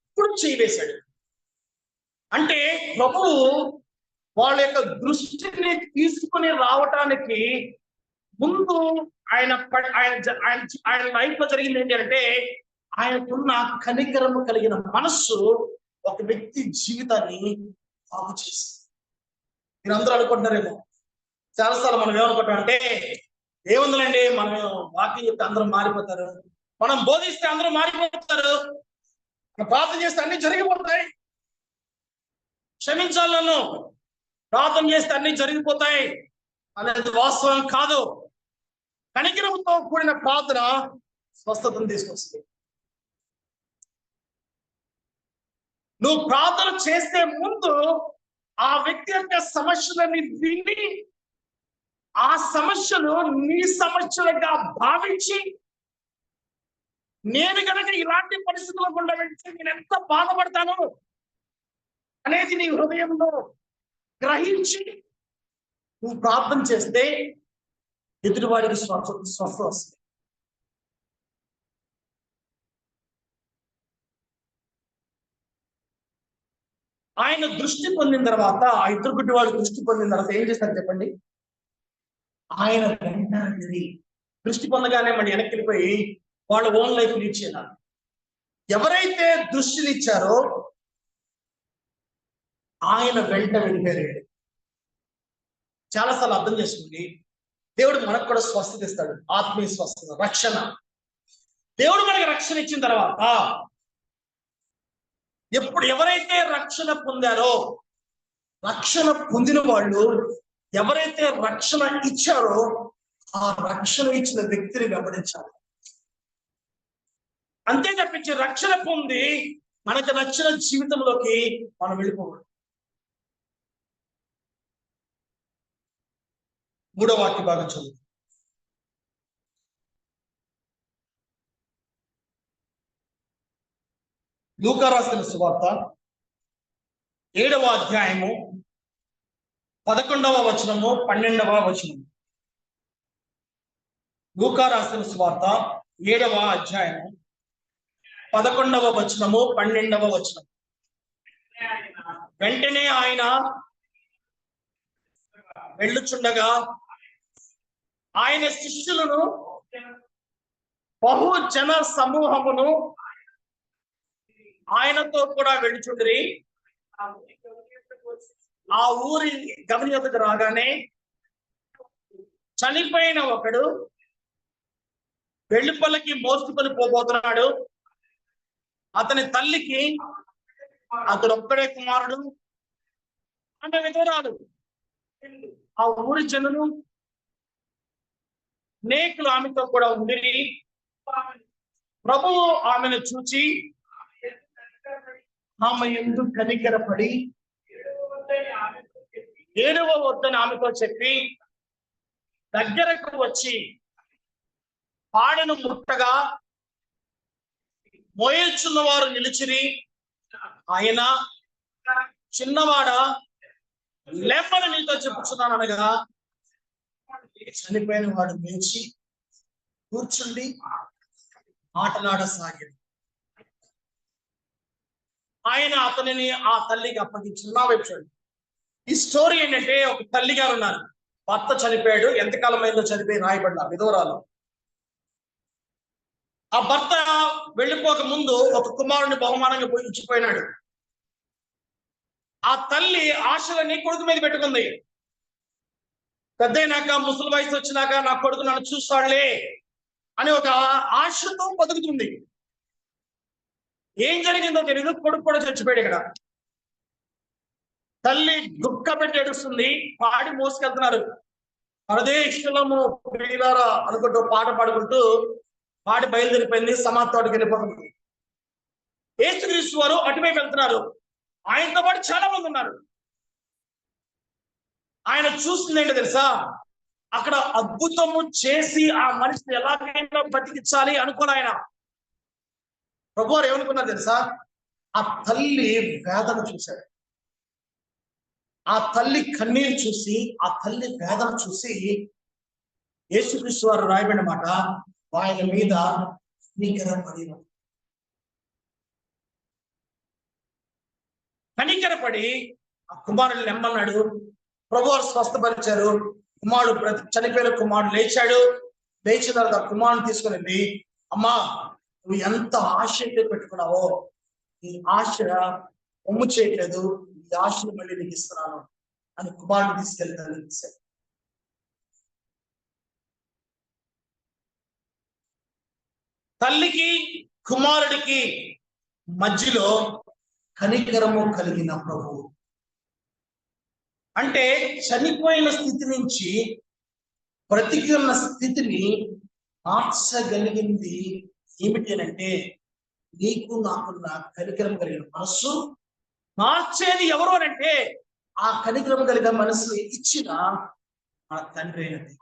ఇప్పుడు చేయవేశాడు. అంటే ప్రభువు వాళ్ళ యొక్క దృష్టిని తీసుకుని రావటానికి ముందు ఆయన లైఫ్ లో జరిగింది ఏంటి అంటే, ఆయనకున్న కనికరము కలిగిన మనస్సు ఒక వ్యక్తి జీవితాన్ని బాగు చేసింది. మీరందరూ అనుకుంటున్నారేమో, చాలాసార్లు మనం ఏమనుకుంటాం అంటే, ఏముందండి మనం వాకింగ్ చెప్తే అందరూ మారిపోతారు, మనం బోధిస్తే అందరూ మారిపోతారు, మనం ప్రార్థన చేస్తే అన్ని జరిగిపోతాయి, క్షమించాలి నన్ను, ప్రార్థన చేస్తే అన్ని జరిగిపోతాయి అనేది వాస్తవం కాదు. కనికరంతో కూడిన ప్రార్థన స్వస్థతను తీసుకొస్తుంది. నువ్వు ప్రార్థన చేసే ముందు ఆ వ్యక్తి యొక్క సమస్యలని విని, ఆ సమస్యలు నీ సమస్యలుగా భావించి, నేను కనుక ఇలాంటి పరిస్థితుల్లో గుండా వెళ్తే నేను ఎంత బాధపడతాను అనేది నీ హృదయంలో గ్రహించి నువ్వు ప్రార్థన చేస్తే ఎదుటివాడికి స్వస్థత వస్తుంది. ఆయన దృష్టి పొందిన తర్వాత, ఆ ఇద్దరు గుడ్డి వాళ్ళు దృష్టి పొందిన తర్వాత ఏం చేస్తారు చెప్పండి? ఆయన వెంటనే దృష్టి పొందగానే మళ్ళీ వెనక్కి వెళ్ళిపోయి వాళ్ళ ఓన్ లైఫ్ లీడ్ చేయాలి. ఎవరైతే దృష్టినిచ్చారో ఆయన వెంట వెళ్ళిపోయాడు. చాలాసార్లు అర్థం చేసుకోండి, దేవుడు మనకు కూడా స్వస్థత ఇస్తాడు, ఆత్మీయ స్వస్థత, రక్షణ. దేవుడు మనకి రక్షణ ఇచ్చిన తర్వాత ఎవరైతే రక్షణ పొందారో, రక్షణ పొందిన వాళ్ళు ఎవరైతే రక్షణ ఇచ్చారో ఆ రక్షణ ఇచ్చిన వ్యక్తిని వెంబడించాలి. అంతే తప్పించి రక్షణ పొంది మనకు నచ్చిన జీవితంలోకి మనం వెళ్ళిపోవాలి. మూడో వాక్య భాగం చదువు. లూకా రాసిన సువార్త 7వ అధ్యాయము 11వ వచనము 12వ వచనము. లూకా రాసిన సువార్త 7వ అధ్యాయము 11వ వచనము 12వ వచనం. వెంటనే ఆయన వెళ్ళుచుండగా ఆయన శిష్యులను బహు జన సమూహమును ఆయనతో కూడా వెళ్ళుచుండ్రి. ఆ ఊరి గమని యొద్దకు రాగానే చనిపోయిన ఒకడు వెళ్లిపల్లకి మోసుకొని పోబోతున్నాడు. అతని తల్లికి అతడు ఒక్కడే కుమారుడు, ఆమె విధవరాలు. ఆ ఊరి జనులు అనేకులు ఆమెతో కూడా ఉండిరి. ప్రభువు ఆమెను చూచి ఆమె యందు కనికరపడి ఏడవ వద్దని ఆమెతో చెప్పి దగ్గరకు వచ్చి పాడను ముట్టగా మోయల్చున్న వారు నిలిచిరి. ఆయన చిన్నవాడ లేపని నీతో చెప్పుచున్నాను అనగా చనిపోయిన వాడు లేచి కూర్చుండి మాటలాడసాగింది. ఆయన అతనిని ఆ తల్లికి అప్పగించిన. నా వైపు చూడండి. ఈ స్టోరీ ఏంటంటే, ఒక తల్లి గారు ఉన్నారు, భర్త చనిపోయాడు, ఎంతకాలం అయిందో చనిపోయి రాయబడ్డా విధవరాలు. ఆ భర్త వెళ్ళిపోక ముందు ఒక కుమారుని బహుమానంగా పోయి ఇచ్చిపోయినాడు. ఆ తల్లి ఆశలన్నీ కొడుకు మీద పెట్టుకుంది. పెద్దయినాక ముసలి వయసు వచ్చినాక నా కొడుకు నన్ను చూస్తాడులే అని ఒక ఆశతో బతుకుతుంది. ఏం జరిగిందో తెలియదు, కొడుకు కూడా చచ్చిపోయాడు. ఇక్కడ తల్లి దుఃఖ పెట్టి ఏడుస్తుంది, పాడి మోసుకెళ్తున్నారు. పరదేశులము ప్రియులారా అనుకుంటూ పాట పాడుకుంటూ పాడి బయలుదేరిపోయింది, సమాధితోటికి వెళ్ళిపోతుంది. యేసుక్రీస్తు వారు అటువైపు వెళ్తున్నారు, ఆయనతో పాటు చాలా మంది ఉన్నారు. ఆయన చూస్తుంది ఏంటో తెలుసా, అక్కడ అద్భుతము చేసి ఆ మనిషిని ఎలాగైనా బతికించాలి అనుకోని ఆయన ప్రభువారు ఏమనుకున్నారు తెలుసా, ఆ తల్లి వేదన చూశాడు. ఆ తల్లి కన్నీరు చూసి, ఆ తల్లి వేదన చూసి యేసుక్రీస్తు వారు రాయబడిన మాట, ఆయన మీద కనికరపడి కనికరపడి ఆ కుమారుని నెమ్మన్నాడు. ప్రభువారు స్వస్థపరిచారు. కుమారుడు చనిపోయిన కుమారుడు లేచాడు. లేచిన తర్వాత కుమారుని తీసుకుని వెళ్ళి, అమ్మా నువ్వు ఎంత ఆశ అయితే పెట్టుకున్నావో ఈ ఆశ ఒమ్ము చేయట్లేదు, ఈ ఆశను మళ్ళీ నీకు ఇస్తున్నాను అని కుమారుని తీసుకెళ్తాను. తల్లికి కుమారుడికి మధ్యలో కనికరము కలిగిన ప్రభువు. అంటే చనిపోయిన స్థితి నుంచి బ్రతికి ఉన్న స్థితిని మార్చగలిగింది ఏమిటి అంటే, నీకు నాకున్న కనికరం కలిగిన మనస్సు. మార్చేది ఎవరు అంటే, ఆ కనికరం కలిగిన మనసు ఇచ్చిన మన తండ్రి అయినది.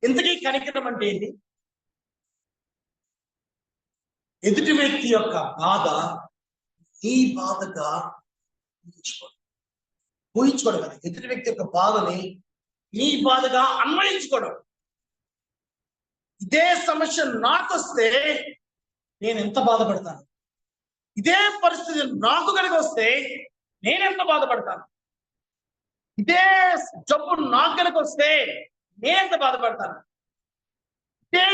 ఇంతకీ కనికరం అంటే ఏంటి? ఎదుటి వ్యక్తి యొక్క బాధ నీ బాధగా ఊహించుకోవడం కదా. ఎదుటి వ్యక్తి యొక్క బాధని నీ బాధగా అన్వయించుకోవడం. ఇదే సమస్య నాకు వస్తే నేను ఎంత బాధపడతాను, ఇదే పరిస్థితి నాకు కనుక వస్తే నేను ఎంత బాధపడతాను, ఇదే జబ్బు నాకు కనుక వస్తే నేనెంత బాధపడతాను, ఇదే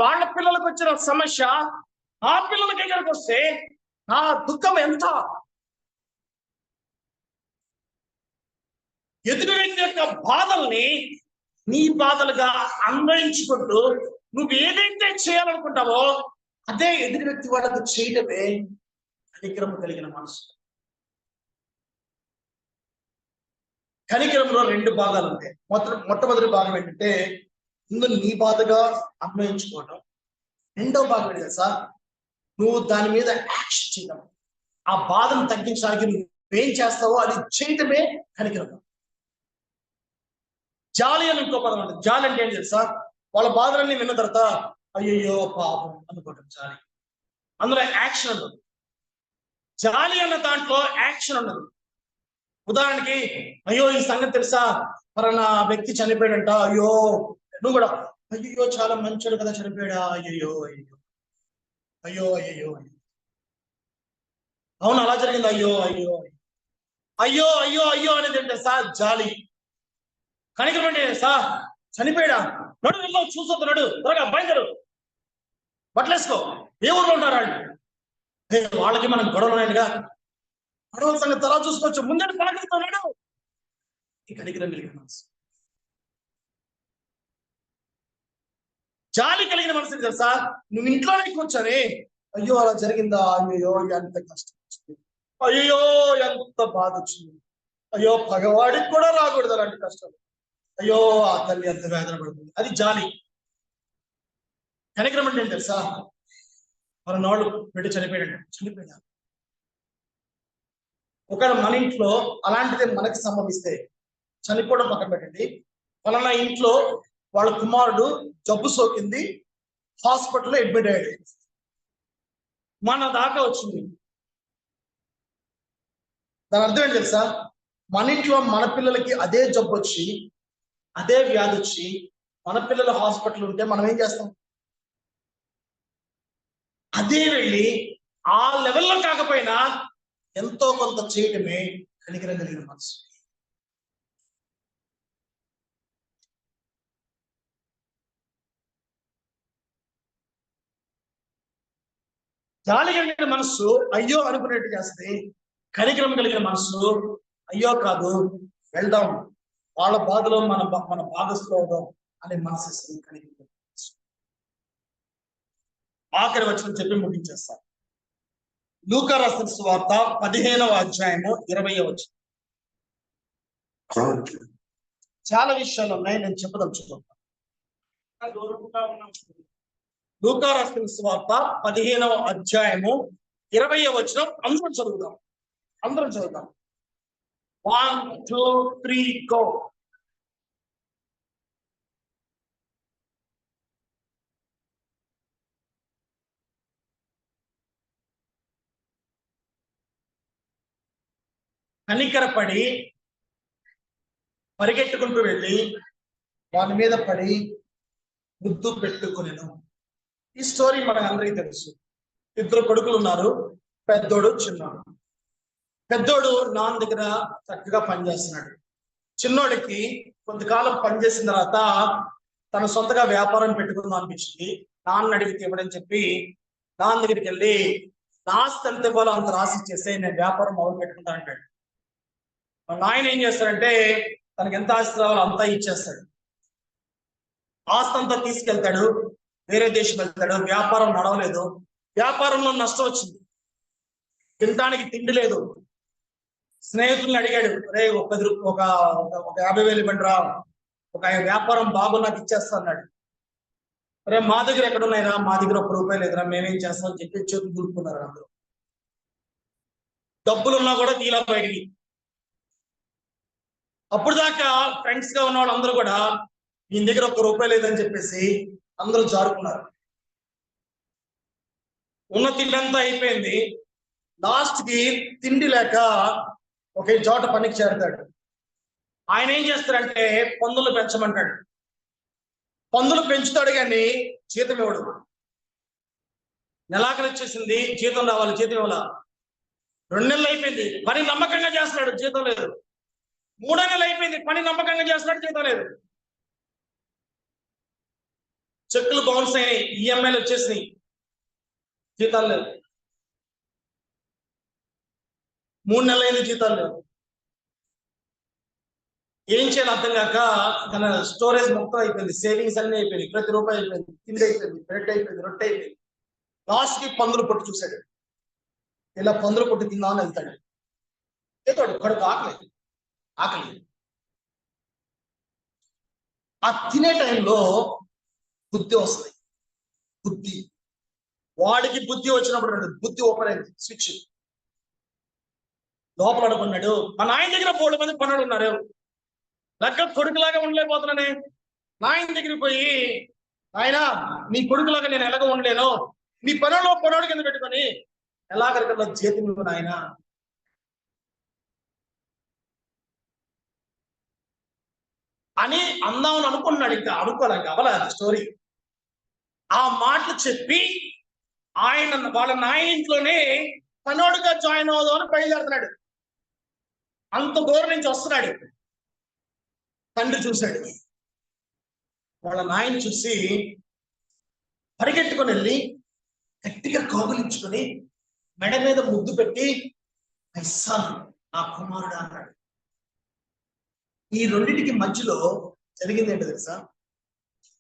వాళ్ళ పిల్లలకు వచ్చిన సమస్య ఆ పిల్లలకి కనుక వస్తే నా దుఃఖం ఎంత. ఎదుటి వ్యక్తి యొక్క బాధల్ని నీ బాధలుగా అన్వయించుకుంటూ నువ్వు ఏదైతే చేయాలనుకుంటావో అదే ఎదుటి వ్యక్తి వాళ్ళకు చేయడమే కనికరం కలిగిన మనసు. కనికరంలో రెండు భాగాలు ఉంటాయి. మొట్టమొదటి భాగం ఏంటంటే, ముందు నీ బాధగా అన్వయించుకోవడం. రెండో భాగం ఏంటి తెలుసా, నువ్వు దాని మీద యాక్షన్ చేయడం. ఆ బాధను తగ్గించడానికి నువ్వేం చేస్తావో అది చేయటమే కనికరం. జాలి అని ఇంకో పదం ఉంటుంది. జాలి అంటే ఏంటి తెలుసా, వాళ్ళ బాధలన్నీ విన్న తర్వాత అయ్యయ్యో పాపం అనుకోవటం జాలి. అందులో యాక్షన్ ఉండదు. జాలి అన్న దాంట్లో యాక్షన్ ఉండదు. ఉదాహరణకి, అయ్యో ఈ సంగతి తెలుసా, పలానా వ్యక్తి చనిపోయాడంట, అయ్యో నువ్వు కూడా అయ్యో చాలా మంచోడు కదా చనిపోయాడా, అయ్యో అయ్యో అయ్యో అయ్యో అయ్యో అవును అలా జరిగింది, అయ్యో అయ్యో అయ్యో అయ్యో అయ్యో అనేది ఏంటంటే సార్ జాలి. కనికరం అంటే సార్ చనిపోయాడా, నడు వెళ్దాం చూసొద్దు, నడు త్వరగా బయలుదేరు, బట్టలేసుకో, ఏ ఊర్లో ఉంటారు వాళ్ళు, వాళ్ళకి మనం గొడవలు ఉన్నాయిగా, గొడవల సంగతి తర్వాత చూసుకోవచ్చు, ముందే పలకరిస్తున్నాడు. ఈ కనికరం కలిగిన మనసు, జాలి కలిగిన మనసు తెలుసా. నువ్వు ఇంట్లోనే కూర్చొని అయ్యో అలా జరిగిందా, అయ్యో ఎంత కష్టం వచ్చింది, అయ్యో ఎంత బాధ వచ్చింది, అయ్యో పగవాడికి కూడా రాకూడదు అలాంటి కష్టాలు, అయ్యో ఆ తల్లి ఎంత వేదన పడుతుంది, అది జాలి. కనికరం అంటే ఏంటి తెలుసా, మన నాడు పెట్టి చనిపోయాడా. ఒకవేళ మన ఇంట్లో అలాంటిదే మనకి సంభవిస్తే, చనిపోవడం పక్కన పెట్టండి, ఫలానా ఇంట్లో వాళ్ళ కుమారుడు జబ్బు సోకింది, హాస్పిటల్లో అడ్మిట్ అయ్యాడు, మన దాకా వచ్చింది. దాని అర్థం ఏంటి తెలుసా, మన ఇంట్లో మన పిల్లలకి అదే జబ్బు వచ్చి, అదే వ్యాధి వచ్చి, మన పిల్లల హాస్పిటల్ ఉంటే మనం ఏం చేస్తాం, అదే వెళ్ళి ఆ లెవెల్లో కాకపోయినా ఎంతో కొంత చేయటమే కనికరం కలిగిన మనసు. జాలి కలిగిన మనస్సు అయ్యో అనుకునేట్టు చేస్తే, కనికరం కలిగిన మనస్సు అయ్యో కాదు, వెళ్దాం, వాళ్ళ బాధలో మన భాగస్థులు అవుదాం అనే మనసు ఇస్తుంది. కనికరం ఆఖరి వచనం చెప్పి ముగించేస్తాను. లూకా రాసిన సువార్త 15వ అధ్యాయము 20వ వచనం. చాలా విషయాలు ఉన్నాయి, నేను చెప్పదలుచుకుంటాను. దూరముగా ఉన్న లూకా రాసిన సువార్త 15వ అధ్యాయము 20వ వచనం అందరం చదువుదాం. 1, 2, 3 గో. కనికరపడి పరిగెట్టుకుంటూ వెళ్ళి వాని మీద పడి ముద్దు పెట్టుకునేను. ఈ స్టోరీ మనకు అందరికీ తెలుసు. 2 కొడుకులు ఉన్నారు, పెద్దోడు చిన్నోడు. పెద్దోడు నాన్న దగ్గర చక్కగా పనిచేస్తున్నాడు. చిన్నోడికి కొంతకాలం పనిచేసిన తర్వాత తన సొంతగా వ్యాపారం పెట్టుకుందాం అనిపించింది. నాన్న అడిగితే ఇవ్వడని చెప్పి నాన్న దగ్గరికి వెళ్ళి ఆస్తి ఎంత ఇవ్వాలో అంత రాసి ఇచ్చేస్తే నేను వ్యాపారం మొదలు పెట్టుకుంటా అంటాడు. మా నాయన ఏం చేస్తాడంటే తనకి ఎంత ఆస్తి రావాలో అంతా ఇచ్చేస్తాడు. ఆస్తి అంతా తీసుకెళ్తాడు, వేరే దేశం వెళ్తాడు. వ్యాపారం నడవలేదు, వ్యాపారంలో నష్టం వచ్చింది, తినడానికి తిండి లేదు. స్నేహితుల్ని అడిగాడు, రే ఒక 50,000 ఇవ్వండి రా, ఒక వ్యాపారం బాగు నాకు ఇచ్చేస్తా అన్నాడు. రే మా దగ్గర ఎక్కడున్నాయిరా, మా దగ్గర ₹1 లేదురా, మేమేం చేస్తాం అని చెప్పి చేతులు దులుపుకున్నారు. అందరూ డబ్బులున్నా కూడా తీలా బయటికి. అప్పుడు దాకా ఫ్రెండ్స్ గా ఉన్న వాళ్ళందరూ కూడా ఈయన దగ్గర ₹1 లేదని చెప్పేసి అందరూ జారుకున్నారు. ఉన్న తిండి అంతా అయిపోయింది. లాస్ట్ కి తిండి లేక ఒకే చోట పనికి చేరతాడు. ఆయన ఏం చేస్తాడంటే పందులు పెంచమంటాడు. పందులు పెంచుతాడు కానీ జీతం ఇవ్వడు. నెలాఖరు వచ్చేసింది, జీతం రావాలి, జీతం ఇవ్వాల. 2 నెలలు అయిపోయింది, పని నమ్మకంగా చేస్తున్నాడు, జీతం లేదు. 3వ నెల అయిపోయింది, పని నమ్మకంగా చేస్తున్నాడు, జీతం లేదు. చెక్కులు బౌన్స్ అయినాయి, ఈఎంఐలు వచ్చేసినాయి, జీతాలు లేవు. 3 నెలలు అయింది, జీతాలు లేవు. ఏం చేయాలి అర్థం కాక తన స్టోరేజ్ మొత్తం అయిపోయింది, సేవింగ్స్ అన్ని అయిపోయింది, ప్రతి రూపాయి అయిపోయింది, తిండి అయిపోయింది, బ్రెడ్ అయిపోయింది, రొట్టె అయిపోయింది. లాస్ట్ కి పందులు పొట్టు చూశాడు. ఇలా పందులు పొట్టు తిందామని వెళ్తాడు. ఏతాడు కడుపు ఆకలి. ఆ తినే టైంలో బుద్ధి వస్తుంది. వాడికి బుద్ధి వచ్చినప్పుడు బుద్ధి ఓపెన్ అయింది, స్విచ్. లోపల అనుకున్నాడు, మా నాయన దగ్గర 3 మంది పనులు ఉన్నారు, లెక్క కొడుకులాగా ఉండలేకపోతున్నానే. నాయన దగ్గరికి పోయి, ఆయన నీ కొడుకులాగా నేను ఎలాగ ఉండలేను, నీ పనుల్లో పనుడు కింద పెట్టుకొని ఎలాగరికల్లో చేతి నువ్వు నాయన అని అందామని అనుకున్నాడు. ఇంకా అనుకోలేక అవలేదు స్టోరీ. ఆ మాటలు చెప్పి ఆయన వాళ్ళ నాయన ఇంట్లోనే పనోడుగా జాయిన్ అవుదాం అని బయలుదేరుతున్నాడు. అంత దూరం నుంచి వస్తున్నాడు. తండ్రి చూశాడు, వాళ్ళ నాయన చూసి పరిగెట్టుకొని వెళ్ళి గట్టిగా కౌగిలించుకొని మెడ మీద ముద్దు పెట్టి మై సన్, నా కుమారుడు అన్నాడు. ఈ రెండింటికి మధ్యలో జరిగింది ఏంటో తెలుసా?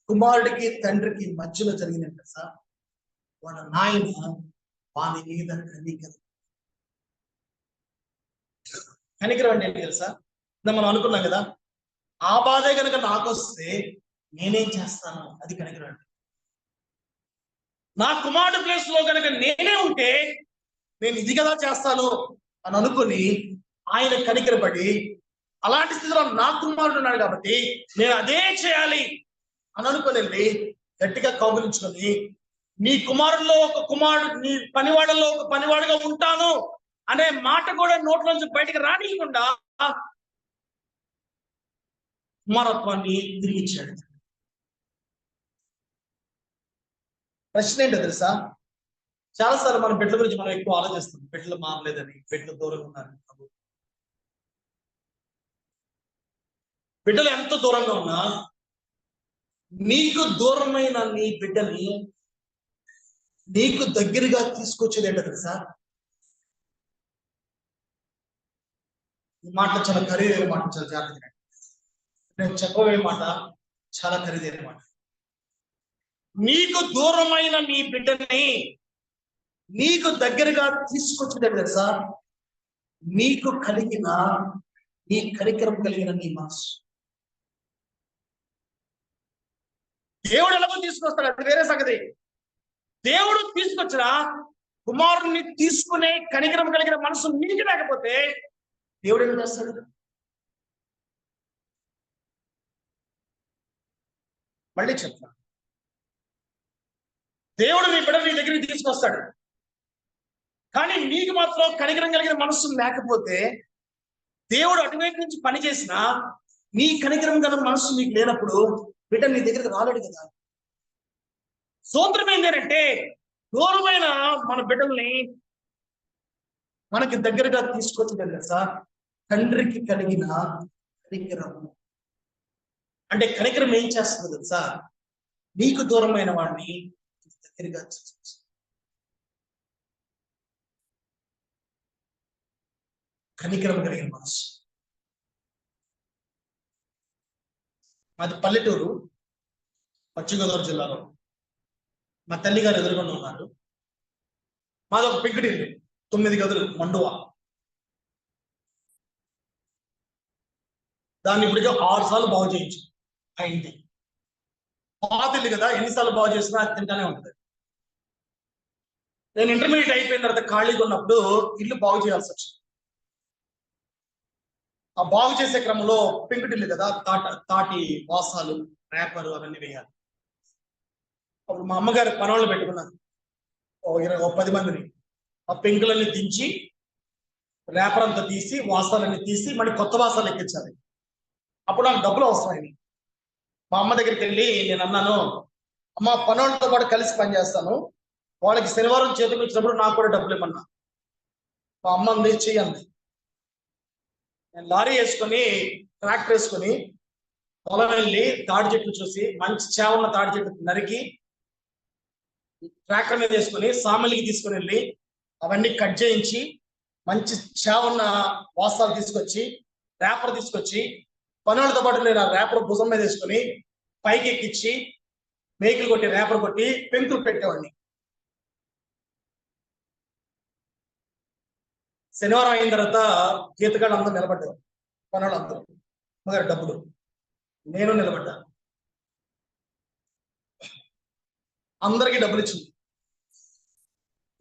కుమారుడికి తండ్రికి మధ్యలో జరిగింది ఏంటో తెలుసా? వాళ్ళ నాయన వాని మీద కనికరం అంటే ఏంటి తెలుసా? మనం అనుకున్నాం కదా, ఆ బాధే కనుక నాకు వస్తే నేనేం చేస్తాను, అది కనికరం అంటే. నా కుమారుడు ప్లేస్ లో కనుక నేనే ఉంటే నేను ఇది కదా చేస్తాను అని అనుకుని ఆయన కనికరపడి, అలాంటి స్థితిలో నా కుమారుడు ఉన్నాడు కాబట్టి నేను అదే చేయాలి అని అనుకుని వెళ్ళి గట్టిగా కౌగిలించుకొని, నీ కుమారుల్లో ఒక కుమారుడు, నీ పనివాళ్ళలో ఒక పనివాడుగా ఉంటాను అనే మాట కూడా నోట్లోంచి బయటకు రానియకుండా కుమారత్వాన్ని తిరిగి ఇచ్చాడు. ప్రశ్న ఏంటో తెలుసా? చాలాసార్లు మన బిడ్డల గురించి మనం ఎక్కువ ఆలోచిస్తాం, బిడ్డలు మారలేదని, బిడ్డలు దూరంగా ఉన్నారు. బిడ్డలు ఎంత దూరంగా ఉన్నా నీకు దూరమైన నీ బిడ్డని నీకు దగ్గరగా తీసుకొచ్చేది ఏంటో తెలుసా? ఈ మాట చాలా ఖరీదైన మాట, చాలా జాగ్రత్తగా నేను చెప్పబోయే మాట చాలా ఖరీదైన మాట. నీకు దూరమైన నీ బిడ్డని నీకు దగ్గరగా తీసుకొచ్చేది తెలుసా? నీకు కలిగిన నీ కనికరం కలిగిన నీ మనసు. దేవుడు ఎలాగో తీసుకొస్తాడు, అది వేరే సంగతి. దేవుడు తీసుకొచ్చిన కుమారుడిని తీసుకునే కనికరం కలిగిన మనసు నీకు లేకపోతే దేవుడు ఏం చేస్తాడు? మళ్ళీ చెప్తాను, దేవుడు నీ బిడ్డ నీ దగ్గరికి తీసుకొస్తాడు, కానీ నీకు మాత్రం కనికరం కలిగిన మనసు లేకపోతే దేవుడు అటువైపు నుంచి పని చేసినా నీ కనికరం కలిగిన మనసు నీకు లేనప్పుడు బిడ్డ నీ దగ్గరికి రాలేడు కదా. సూత్రం ఏంటంటే దూరమైన మన బిడ్డల్ని మనకి దగ్గరగా తీసుకొచ్చింది తెలుసా? తండ్రికి కలిగిన కనికరం. అంటే కనికరం ఏం చేస్తుంది తెలుసా? నీకు దూరమైన వాడిని దగ్గరగా తీసుకొచ్చింది. కనికరం కలిగిన మనసు. మాది పల్లెటూరు, పశ్చిమ గోదావరి జిల్లాలో. మా తల్లి గారు ఎదురుకుండా ఉన్నారు. మాది ఒక పెంకుటిల్లు, 9 గదులు మండువ. దాన్ని ఇప్పటికే 6 సార్లు బాగు చేయించు ఆ ఇంటి. పాత ఇల్లు కదా, ఎన్నిసార్లు బాగు చేసినా అది తింటానే ఉంటుంది. నేను ఇంటర్మీడియట్ అయిపోయిన తర్వాత ఖాళీగా ఉన్నప్పుడు ఇల్లు బాగు చేయాల్సి వచ్చింది. ఆ బాగు చేసే క్రమంలో పెంకుటిల్లు కదా, తాటి వాసాలు, రేపరు అవన్నీ వేయాలి. అప్పుడు మా అమ్మగారు పనులు పెట్టుకున్నారు, 10 మందిని. ఆ పెంకులన్నీ దించి రేపర్ అంతా తీసి వాసాలన్నీ తీసి మళ్ళీ కొత్త వాసాలు ఎక్కించాలి. అప్పుడు నాకు డబ్బులు అవసరమైంది. మా అమ్మ దగ్గరికి వెళ్ళి నేను అన్నాను, అమ్మ పనులతో పాటు కలిసి పనిచేస్తాను, వాళ్ళకి శనివారం చేతికి వచ్చినప్పుడు నాకు కూడా డబ్బులు ఇవ్వమన్నా. మా అమ్మ అంది చెయ్యండి. నేను లారీ వేసుకొని ట్రాక్టర్ వేసుకొని పొలం వెళ్ళి తాడి చెట్లు చూసి మంచి చేవన్న తాడి చెట్టు నరికి ట్రాక్టర్ మీద వేసుకొని సామలికి తీసుకుని వెళ్ళి అవన్నీ కట్ చేయించి మంచి చేవన్న వాసాలు తీసుకొచ్చి రేపర్ తీసుకొచ్చి పనులతో పాటు నేను ఆ రేపర్ భుజం మీద వేసుకొని పైకి ఎక్కించి మేకులు కొట్టి రేపర్ కొట్టి పెంకులు పెట్టేవాడిని. శనివారం అయిన తర్వాత గీతగాడు అందరూ నిలబడ్డారు, పనులు అందరూ మొదటి డబ్బులు. నేను నిలబడ్డా, అందరికీ డబ్బులు ఇచ్చింది.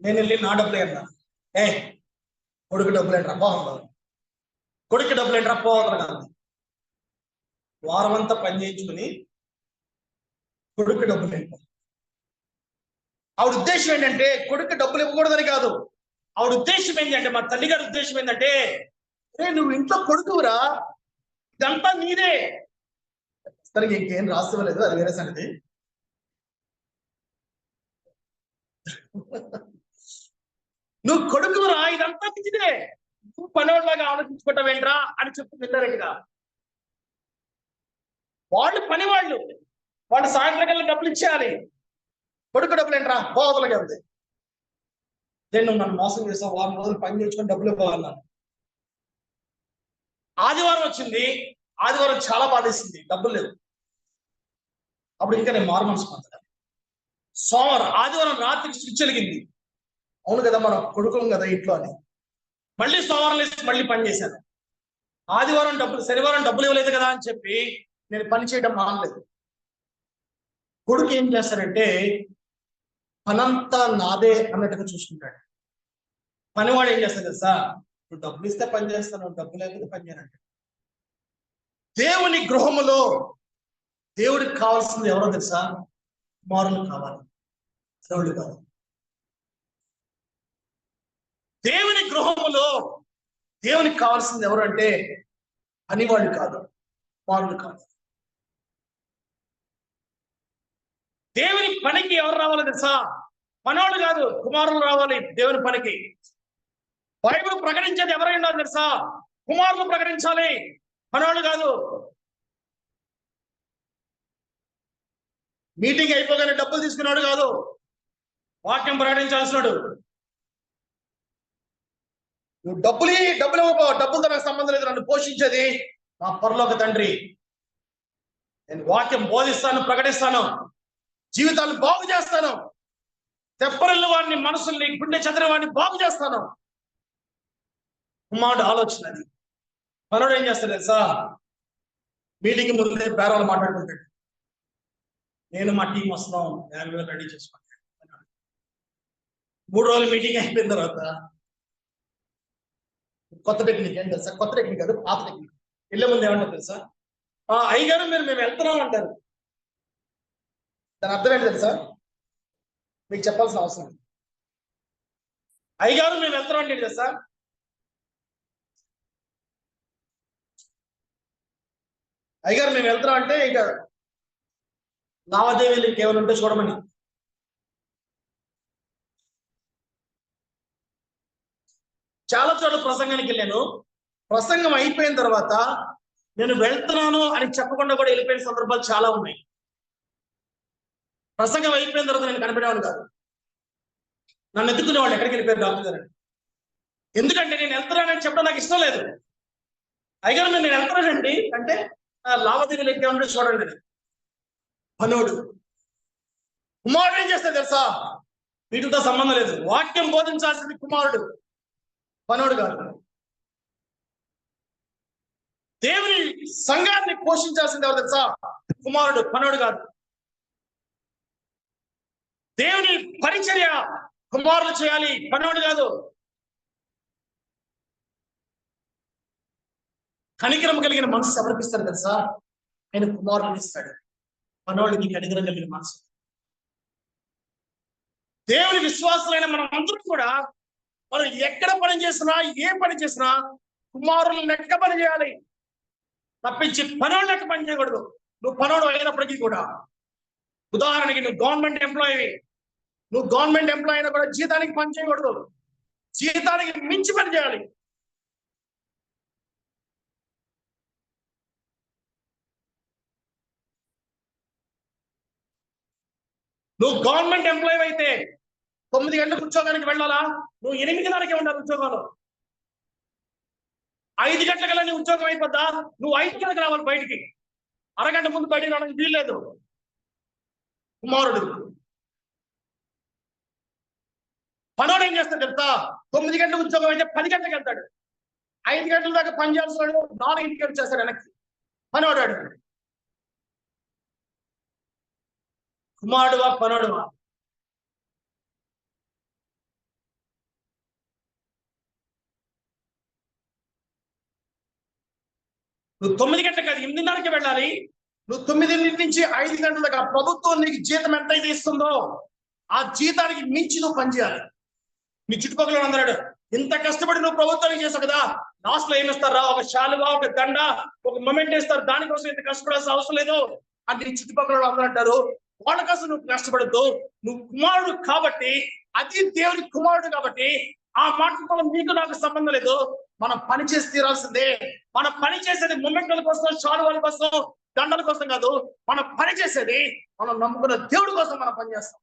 నేను వెళ్ళి నా డబ్బులు అన్నా, కొడుకు డబ్బులు ఏంట్రా పోవాలి, కొడుకు డబ్బులు ఏంట్రా పోవాలి కాదు. వారం అంతా పని చేయించుకుని కొడుకు డబ్బులు ఏంటి. ఆవిడ ఉద్దేశం ఏంటంటే కొడుకు డబ్బులు ఇవ్వకూడదని కాదు. ఆవిడ ఉద్దేశం ఏంటంటే, మా తల్లి గారి ఉద్దేశం ఏంటంటే, నువ్వు ఇంట్లో కొడుకురా, ఇదంతా నీదే. తనకి ఇంకేం రాసివ్వలేదు, అది వేరే సంగతి. నువ్వు కొడుకురా, ఇదంతా నీదే, నువ్వు పనివాళ్ళలాగా ఆలోచించుకుంటావేంట్రా అని చెప్పి వెళ్ళారట్టుగా. వాళ్ళు పనివాళ్ళు, వాళ్ళు సాయంత్రం కల్లా డబ్బులు ఇచ్చేయాలి. కొడుకు డబ్బులు ఏంట్రా బాధలుగా ఉంది. నేను నన్ను మోసం చేసావు, వారం రోజులు పని చేసుకొని డబ్బులు ఇవ్వాలన్నాను. ఆదివారం వచ్చింది, ఆదివారం చాలా బాధేసింది, డబ్బులు లేవు. అప్పుడు ఇంకా నేను మారు మనసు పొందాను. సోమవారం ఆదివారం రాత్రికి స్విచ్ వెలిగింది, అవును కదా మనం కొడుకులం కదా ఇంట్లో అని. మళ్ళీ సోమవారం లేచి మళ్ళీ పని చేశాను. ఆదివారం డబ్బులు, శనివారం డబ్బులు ఇవ్వలేదు కదా అని చెప్పి నేను పని చేయడం మానలేదు. కొడుకు ఏం చేస్తాడంటే పనంతా నాదే అన్నట్టుగా చూసుకుంటాడు. పనివాడు ఏం చేస్తాడు తెలుసా, నువ్వు డబ్బులు ఇస్తే పని చేస్తాను, డబ్బు లేకపోతే పని చేయనంటాడు. దేవుని గృహములో దేవుడికి కావాల్సింది ఎవరో తెలుసా? కుమారులు కావాలి, దేవుడు కావాలి. దేవుని గృహములో దేవునికి కావాల్సింది ఎవరు అంటే పనివాళ్ళు కాదు, కుమారులు కాదు. దేవుని పనికి ఎవరు రావాలి తెలుసా? మనవాళ్ళు కాదు, కుమారులు రావాలి దేవుని పనికి. బైబిల్ ప్రకటించేది ఎవరైనా తెలుసా? కుమారులు ప్రకటించాలి, మనవాళ్ళు కాదు. మీటింగ్ అయిపోగానే డబ్బులు తీసుకున్నాడు కాదు, వాక్యం ప్రకటించాల్సినాడు. నువ్వు డబ్బులు డబ్బులతో నాకు సంబంధం లేదు, నన్ను పోషించేది నా పరలోక తండ్రి. నేను వాక్యం బోధిస్తాను, ప్రకటిస్తాను, జీవితాలు బాగు చేస్తాను, తెప్పరిల్లు వాడిని, మనసుల్ని, గుండె చెదరి వాడిని బాగు చేస్తాను. కుమారుడు ఆలోచన అది. మనోడు ఏం చేస్తాడు తెలుసా? మీటింగ్ ముందే బేరాలు మాట్లాడుకుంటాడు. నేను మా టీం వస్తున్నాం, బ్యాగ్ రెడీ చేసుకుంటాను. 3 రోజులు మీటింగ్ అయిపోయిన తర్వాత కొత్త టెక్నిక్ ఏం తెలుసా? కొత్త టెక్నిక్ కాదు, పాత టెక్నిక్. వెళ్ళే ముందు ఏమంటారు తెలుసా? అయ్యగారు మేము వెళ్తున్నాం అంటారు. దాని అర్థం ఏంటి తెలుసా? మీకు చెప్పాల్సిన అవసరం. అయ్యగారు మేము వెళ్తున్నాం అంటే తెలుసా? అయ్యగారు మేము వెళ్తున్నాం అంటే ఇక లావాదేవీలు కేవలం ఉంటే చూడమని. చాలా చోట్ల ప్రసంగానికి వెళ్ళాను. ప్రసంగం అయిపోయిన తర్వాత నేను వెళ్తున్నాను అని చెప్పకుండా కూడా వెళ్ళిపోయిన సందర్భాలు చాలా ఉన్నాయి. ప్రసంగం అయిపోయిన తర్వాత నేను కనిపెట్టేవాడు కాదు. నన్ను ఎత్తుకునే వాళ్ళు ఎక్కడికి వెళ్ళిపోయారు డాక్టర్ గారు. ఎందుకంటే నేను వెళ్తున్నానని చెప్పడం నాకు ఇష్టం లేదు. అయ్యగారు నేను వెళ్తున్నానండి అంటే లావాదేవీలు ఎక్కేమంటే చూడండి. పనోడు కుమారుడు ఏం చేస్తే తెలుసా? వీటితో సంబంధం లేదు. వాక్యం బోధించాల్సింది కుమారుడు, పనోడు కాదు. దేవుని సంఘాన్ని పోషించాల్సింది ఎవరు తెలుసా? కుమారుడు, పనోడు కాదు. దేవుని పరిచర్య కుమారులు చేయాలి, పనోడు కాదు. కనికరం కలిగిన మనసు సమర్పిస్తాడు తెలుసా? ఆయన కుమారులను ఇస్తాడు. మనోడికి కనికరం కలిగిన మనసు. దేవుని విశ్వాసులైన మనం అందరం కూడా మనం ఎక్కడ పని చేసినా, ఏ పని చేసినా కుమారులు లెక్క పని చేయాలి తప్పించి పనోడు లెక్క పని చేయకూడదు. నువ్వు పనోడు అయినప్పటికీ కూడా, ఉదాహరణకి నువ్వు గవర్నమెంట్ ఎంప్లాయీ, నువ్వు గవర్నమెంట్ ఎంప్లాయీ అయినా కూడా జీతానికి పని చేయకూడదు. జీతానికి మించి పని చేయాలి. నువ్వు గవర్నమెంట్ ఎంప్లాయీ అయితే 9 గంటలకు ఉద్యోగానికి వెళ్ళాలా? నువ్వు 8:30కే ఉండాలి ఉద్యోగంలో. 5 గంటలకల్లా నీ ఉద్యోగం అయిపోద్దా? నువ్వు 5 గంటలకు రావాలి బయటికి. అరగంట ముందు బయటికి రావడానికి వీల్లేదు. కుమారుడు పనోడు ఏం చేస్తాడు చెప్తా? 9 గంటలకు ఉద్యోగం అయితే 10 గంటలకు వెళ్తాడు. 5 గంటల దాకా పని చేయాల్సిన వాడు 4కి వచ్చేస్తాడు వెనక్కి. పనోడాడు. కుమారుడువా పనోడువా? నువ్వు 9 గంటలకు కాదు 8:30కి వెళ్ళాలి. నువ్వు 9 నుంచి 5 గంటల దాకా ప్రభుత్వం నీకు జీతం ఎంతైతే ఇస్తుందో ఆ జీతానికి మించి నువ్వు పనిచేయాలి. నీ చుట్టుపక్కల అందరాడు ఇంత కష్టపడి నువ్వు ప్రభుత్వానికి చేసావు కదా, లాస్ట్ లో ఏమిస్తారా? ఒక శాలువా, ఒక దండ, ఒక మొమెంట్ ఇస్తారు. దానికోసం ఇంత కష్టపడాల్సిన అవసరం లేదు అని నీ చుట్టుపక్కల అందరూ అంటారు. వాళ్ళ కోసం నువ్వు కష్టపడద్దు. నువ్వు కుమారుడు కాబట్టి, అది దేవుని కుమారుడు కాబట్టి ఆ మాటలతో నీకు నాకు సంబంధం లేదు. మనం పని చేసి తీరాల్సిందే. మనం పని చేసేది మొమెంట్ల కోసం, శాలువాల కోసం, దండల కోసం కాదు. మనం పని చేసేది మనం నమ్ముకున్న దేవుడి కోసం మనం పనిచేస్తాం.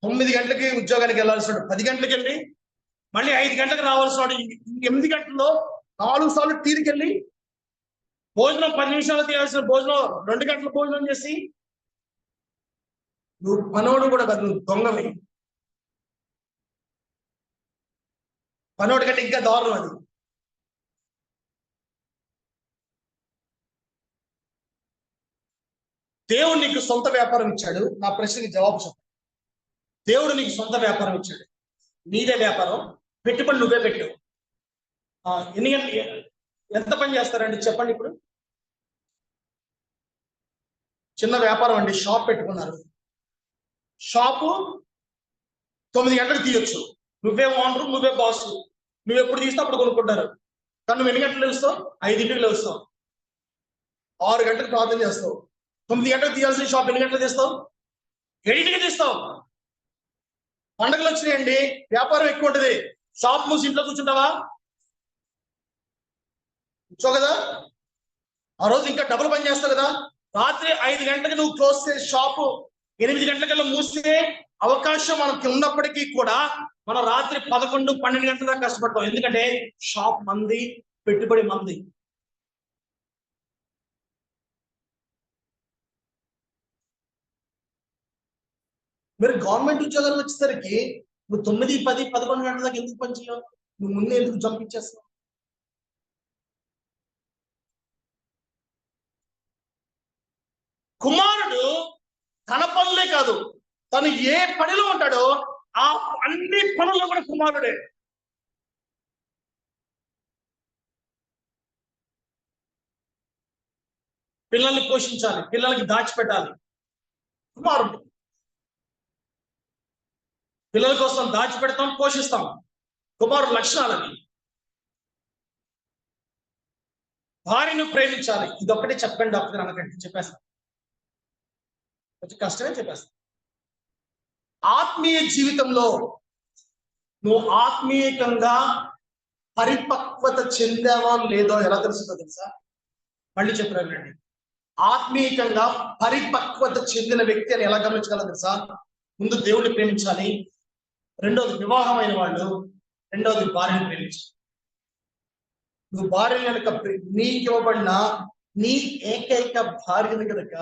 తొమ్మిది గంటలకి ఉద్యోగానికి వెళ్ళాల్సిన 10 గంటలకు వెళ్ళి మళ్ళీ 5 గంటలకు రావాల్సిన 8 గంటల్లో 4 సార్లు తీరికి వెళ్ళి భోజనం 10 నిమిషాలు తీయాల్సిన భోజనం 2 గంటల భోజనం చేసి, నువ్వు పనోడు కూడా కాదు, నువ్వు దొంగవి. పనోడు కంటే ఇంకా దారుణం అది. దేవుడు నీకు సొంత వ్యాపారం ఇచ్చాడు. నా ప్రశ్నకి జవాబు చెప్పు. దేవుడు నీకు సొంత వ్యాపారం ఇచ్చాడు. నీదే వ్యాపారం, పెట్టుబడి నువ్వే పెట్టావు. ఎన్ని గంటలు ఎంత పని చేస్తారండి చెప్పండి. ఇప్పుడు చిన్న వ్యాపారం అండి, షాప్ పెట్టుకున్నారు. షాపు 9 గంటలకు తీయొచ్చు. నువ్వే ఓనరు, నువ్వే బాస్. నువ్వు ఎప్పుడు తీస్తే అప్పుడు కొనుక్కుంటారు. కానీ నువ్వు ఎన్ని గంటలు లేస్తావు? 5ంటికి లేస్తావు. 6 గంటలకు ప్రార్థన చేస్తావు. 9 గంటలకు తీయాల్సిన షాప్ ఎన్ని గంటలు తీస్తావు? 7ంటికి తీస్తావు. పండుగలు వచ్చినాయండి, వ్యాపారం ఎక్కువ ఉంటుంది. షాప్ మూసి ఇంట్లో కూర్చుంటావా? కూర్చో కదా. ఆ రోజు ఇంకా డబుల్ పని చేస్తావు కదా. రాత్రి 5 గంటలకు నువ్వు క్లోజ్ చేసే షాపు 8 గంటలకల్లా మూసే అవకాశం మనకి ఉన్నప్పటికీ కూడా మనం రాత్రి 11, 12 గంటల దాకా కష్టపడతాం. ఎందుకంటే షాప్ మంది, పెట్టుబడి మంది. మీరు గవర్నమెంట్ ఉద్యోగాలు వచ్చేసరికి నువ్వు 9, 10, 11 గంటల దాకా ఎందుకు పనిచేయవు? నువ్వు ముందే ఎందుకు జంప్ ఇచ్చేస్తావు? కుమారుడు తన పనులే కాదు, తను ఏ పనిలో ఉంటాడో ఆ అన్ని పనుల్లో కూడా కుమారుడే. పిల్లల్ని పోషించాలి, పిల్లలకి దాచిపెట్టాలి. కుమారుడు పిల్లల కోసం దాచిపెడతాం, పోషిస్తాం. కుమారుడు లక్షణాలని. భార్యను ప్రేమించాలి. ఇదొక్కటే చెప్పండి డాక్టర్ గారు అనకండి, చెప్పేస్తాం. కొంచెం కష్టమే చెప్పేస్తాం. ఆత్మీయ జీవితంలో నువ్వు ఆత్మీయంగా పరిపక్వత చెందావో లేదో ఎలా తెలుస్తుందో తెలుసా? మళ్ళీ చెప్పారండి. ఆత్మీయంగా పరిపక్వత చెందిన వ్యక్తి అని ఎలా గమనించగలరు తెలుసా? ముందు దేవుడిని ప్రేమించాలి, రెండోది వివాహమైన వాళ్ళు, రెండోది భార్యను ప్రేమించాలి. నువ్వు భార్య కనుక నీకు ఇవ్వబడిన నీ ఏకైక భార్యను కనుక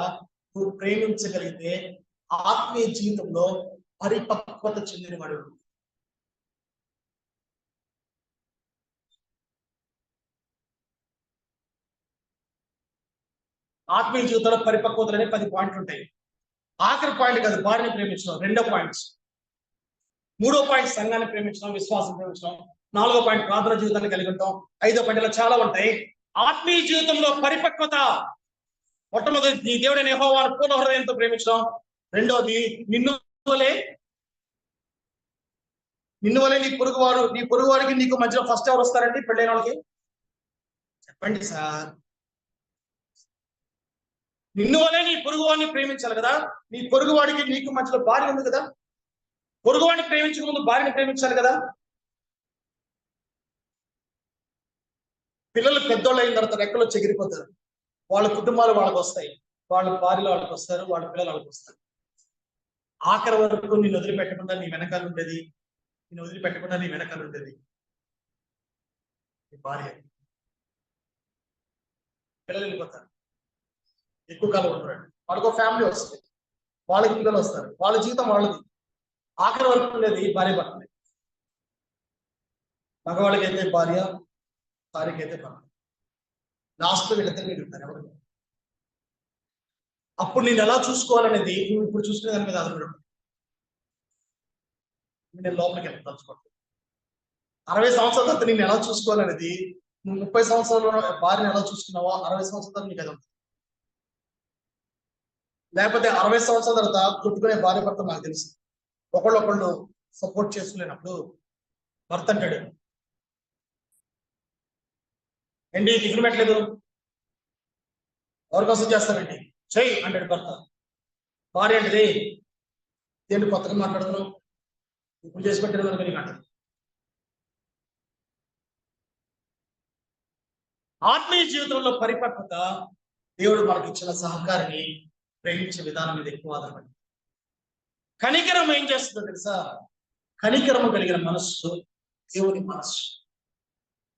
నువ్వు ప్రేమించగలిగితే ఆత్మీయ జీవితంలో పరిపక్వత చెందినవాడు. ఆత్మీయ జీవితంలో పరిపక్వతలు అనే 10 పాయింట్లు ఉంటాయి. ఆఖరి పాయింట్ కాదు భార్యని ప్రేమించడం, 2వ పాయింట్. 3వ పాయింట్ సంఘాన్ని ప్రేమించడం, విశ్వాసం ప్రేమించడం. 4వ పాయింట్ ప్రార్థన జీవితాన్ని కలిగి ఉంటాం. 5వ పాయింట్ ఇలా చాలా ఉంటాయి. ఆత్మీయ జీవితంలో పరిపక్వత మొట్టమొదటి నీ దేవుడైన యెహోవాను పూర్ణ హృదయంతో ప్రేమించడం. రెండోది నిన్ను వలే నీ పొరుగువాడికి నీకు మధ్యలో ఫస్ట్ ఎవరు వస్తారండి? పెళ్ళైన వాళ్ళకి చెప్పండి సార్. నిన్ను వలే నీ పొరుగువాడిని ప్రేమించాలి కదా. నీ పొరుగువాడికి నీకు మధ్యలో భార్య ఉంది కదా. పొరుగువాడిని ప్రేమించక ముందు భార్యని ప్రేమించాలి కదా. పిల్లలు పెద్దోళ్ళు అయిన తర్వాత రెక్కలు చెగిరిపోతారు. వాళ్ళ కుటుంబాలు వాళ్ళకి వస్తాయి, వాళ్ళ భార్యలు వాళ్ళకి వస్తారు, వాళ్ళ పిల్లలు వాళ్ళకి వస్తారు. ఆఖరి వరకు నేను వదిలిపెట్టకుండా నీ వెనకాల ఉండేది నీ భార్య. పిల్లలు వెళ్ళిపోతారు, ఎక్కువ కాలం ఉండరండి. వాళ్ళకు ఫ్యామిలీ వస్తుంది, వాళ్ళకి పిల్లలు వస్తారు, వాళ్ళ జీవితం వాళ్ళది. ఆఖరి వరకు ఉండేది భార్య భర్తనే. మగవాళ్ళకి అయితే భార్య, భార్యకి అయితే భర్త. లాస్ట్లో వీళ్ళిద్దరు మీరు ఉంటారు ఎవరు. అప్పుడు నేను ఎలా చూసుకోవాలనేది నువ్వు ఇప్పుడు చూసుకునే దాని మీద ఆధారపడి ఉంటుంది. నేను లోపలికి వెళ్ళి తలుచుకోండి. 60 సంవత్సరాల తర్వాత నేను ఎలా చూసుకోవాలనేది నువ్వు 30 సంవత్సరాల భార్యను ఎలా చూసుకున్నావో 60 సంవత్సరాల తర్వాత నీకు అది ఉంటుంది. లేకపోతే 60 సంవత్సరాల తర్వాత కొట్టుకునే భార్య భర్త నాకు తెలుసు. ఒకళ్ళు సపోర్ట్ చేసుకునేటప్పుడు భర్త అంటాడు, ఏంటి టిఫిన్ పెట్టలేదు, ఎవరి కోసం చేస్తానండి, చెయ్యి అంటాడు భర్త. భార్య అంటది, ఏంటి కొత్తగా మాట్లాడుతున్నావు, ఇప్పుడు చేసి పెట్టలేదు అనుకో నీకు అంటది. ఆత్మీయ జీవితంలో పరిపక్వత దేవుడు మనకి ఇచ్చిన సహకారిని ప్రేమించే విధానం మీద ఎక్కువ ఆధారపడి. కనికరం ఏం చేస్తుందో తెలుసా? కనికరము కలిగిన మనస్సు దేవుని మనస్సు.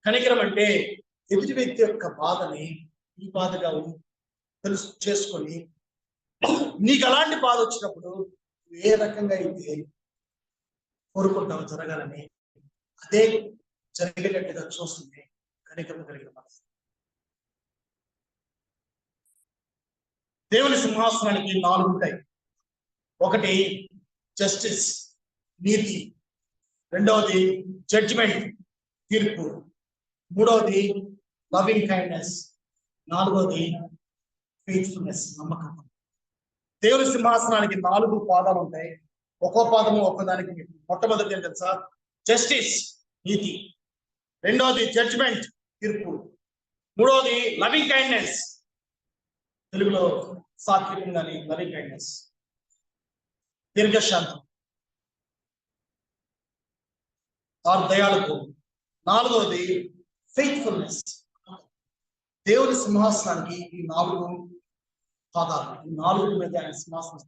కనికరం అంటే ఎదుటి వ్యక్తి యొక్క బాధని ఈ బాధగా తెలుసు చేసుకొని నీకు అలాంటి బాధ వచ్చినప్పుడు ఏ రకంగా అయితే కోరుకుంటావు జరగాలని అదే జరిగేటట్టుగా చూస్తుంది కనికరం కలిగిన మనసు. దేవుని సింహాసనానికి 4 ఉంటాయి. ఒకటి జస్టిస్, నీతి. రెండవది జడ్జిమెంట్, తీర్పు. మూడవది లవింగ్ కైండ్నెస్. నాలుగవది ఫెయిత్ఫుల్నెస్, నమ్మకం. దేవుని సింహాసనానికి 4 పాదాలు ఉంటాయి. ఒక్కో పాదము ఒక్కదానికి. మొట్టమొదటి ఏం తెలుసా? జస్టిస్, నీతి. రెండవది జడ్జిమెంట్, తీర్పు. మూడవది లవింగ్ కైండ్నెస్, తెలుగులో సాత్వికం కానీ లవింగ్ కైండ్నెస్, దీర్ఘశాంతం, దయాళుత్వం. నాలుగవది ఫెయిత్ఫుల్నెస్. దేవుని సింహాసనానికి ఈ 4 పాదాలు, ఈ నాలుగు మీద ఆయన సింహాసనం.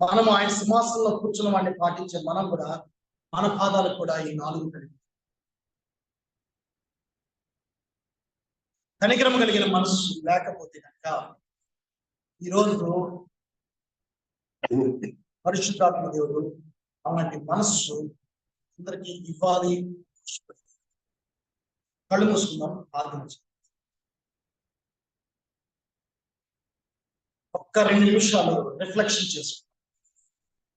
మనం ఆయన సింహాసనంలో కూర్చున్న వాడిని పాటించే మనం కూడా మన పాదాలకు కూడా ఈ నాలుగు కలిగి కనికరం కలిగిన మనసు లేకపోతే కనుక ఈరోజు పరిశుద్ధాత్మ దేవుడు అలాంటి మనస్సు అందరికీ ఇవ్వాలి. కళ్ళు మూసుకుందాం, ప్రార్థన చేద్దాం. ఒక్క 2 నిమిషాలు రిఫ్లెక్షన్ చేసుకుందాం.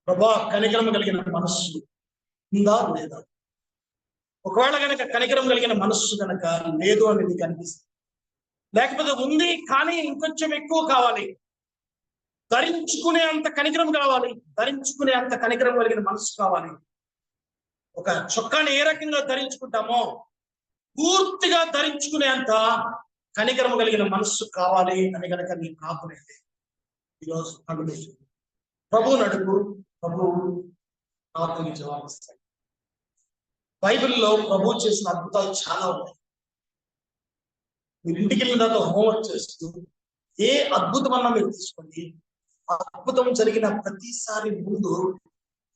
ప్రభా, కనికరం కలిగిన మనస్సు ఉందా లేదా? ఒకవేళ కనుక కనికరం కలిగిన మనస్సు కనుక లేదు అని నీకు అనిపిస్తుంది, లేకపోతే ఉంది కానీ ఇంకొంచెం ఎక్కువ కావాలి, ధరించుకునే అంత కనికరం కావాలి, ధరించుకునే అంత కనికరం కలిగిన మనస్సు కావాలి. ఒక చొక్కాని ఏ రకంగా ధరించుకుంటామో పూర్తిగా ధరించుకునే అంత కనికరం కలిగిన మనస్సు కావాలి అని కనుక నీ ప్రార్థన అయితే ఈరోజు అడుగు ప్రభువుని అడుగు. ప్రభువు ప్రార్థనకి జవాబిస్తాడు. బైబిల్లో ప్రభు చేసిన అద్భుతాలు చాలా ఉన్నాయి. మీరు ఇంటికి వెళ్ళిన తర్వాత హోంవర్క్ చేస్తూ ఏ అద్భుతం అన్నా మీరు తీసుకోండి, ఆ అద్భుతం జరిగిన ప్రతిసారి ముందు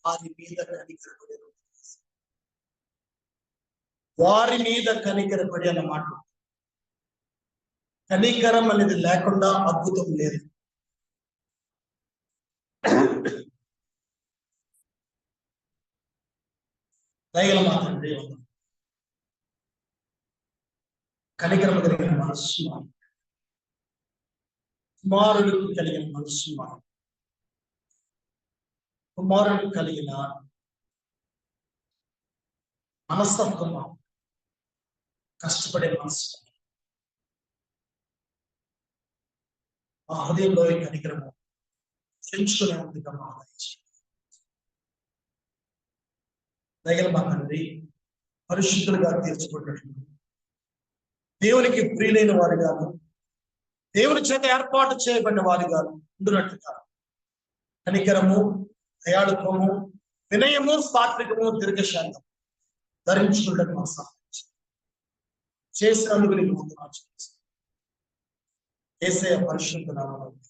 వారి మీద కనికరపడే, వారి మీద కనికరపడి అన్నమాట. కనికరం అనేది లేకుండా అద్భుతం లేదు. దయగల మా తండ్రి, కనికరం కలిగిన మనస్సు, కుమారుడికి కలిగిన మనస్సు, కుమారుడికి కలిగిన మనస్తత్వం, కష్టపడే మనస్సు, ఆ హృదయంలో ఈ కనికరము పెంచుకునే ఉందిగా ఆలోచించి దయగల మా తండ్రి, పరిశుద్ధులుగా తీర్చుకున్నట్లు దేవునికి ప్రియులైన వారిగాను, దేవుని చేత ఏర్పాటు చేయబడిన వారిగాను ఉండునట్లుగా కనికరము, దయాళుత్వము, వినయము, సాత్వికము, దీర్ఘశాంతం ధరించుకుంటాను మా సహాయం చేసినందుకు నీకు వందనాలు. యేసయ్య పరిశుద్ధ నామములో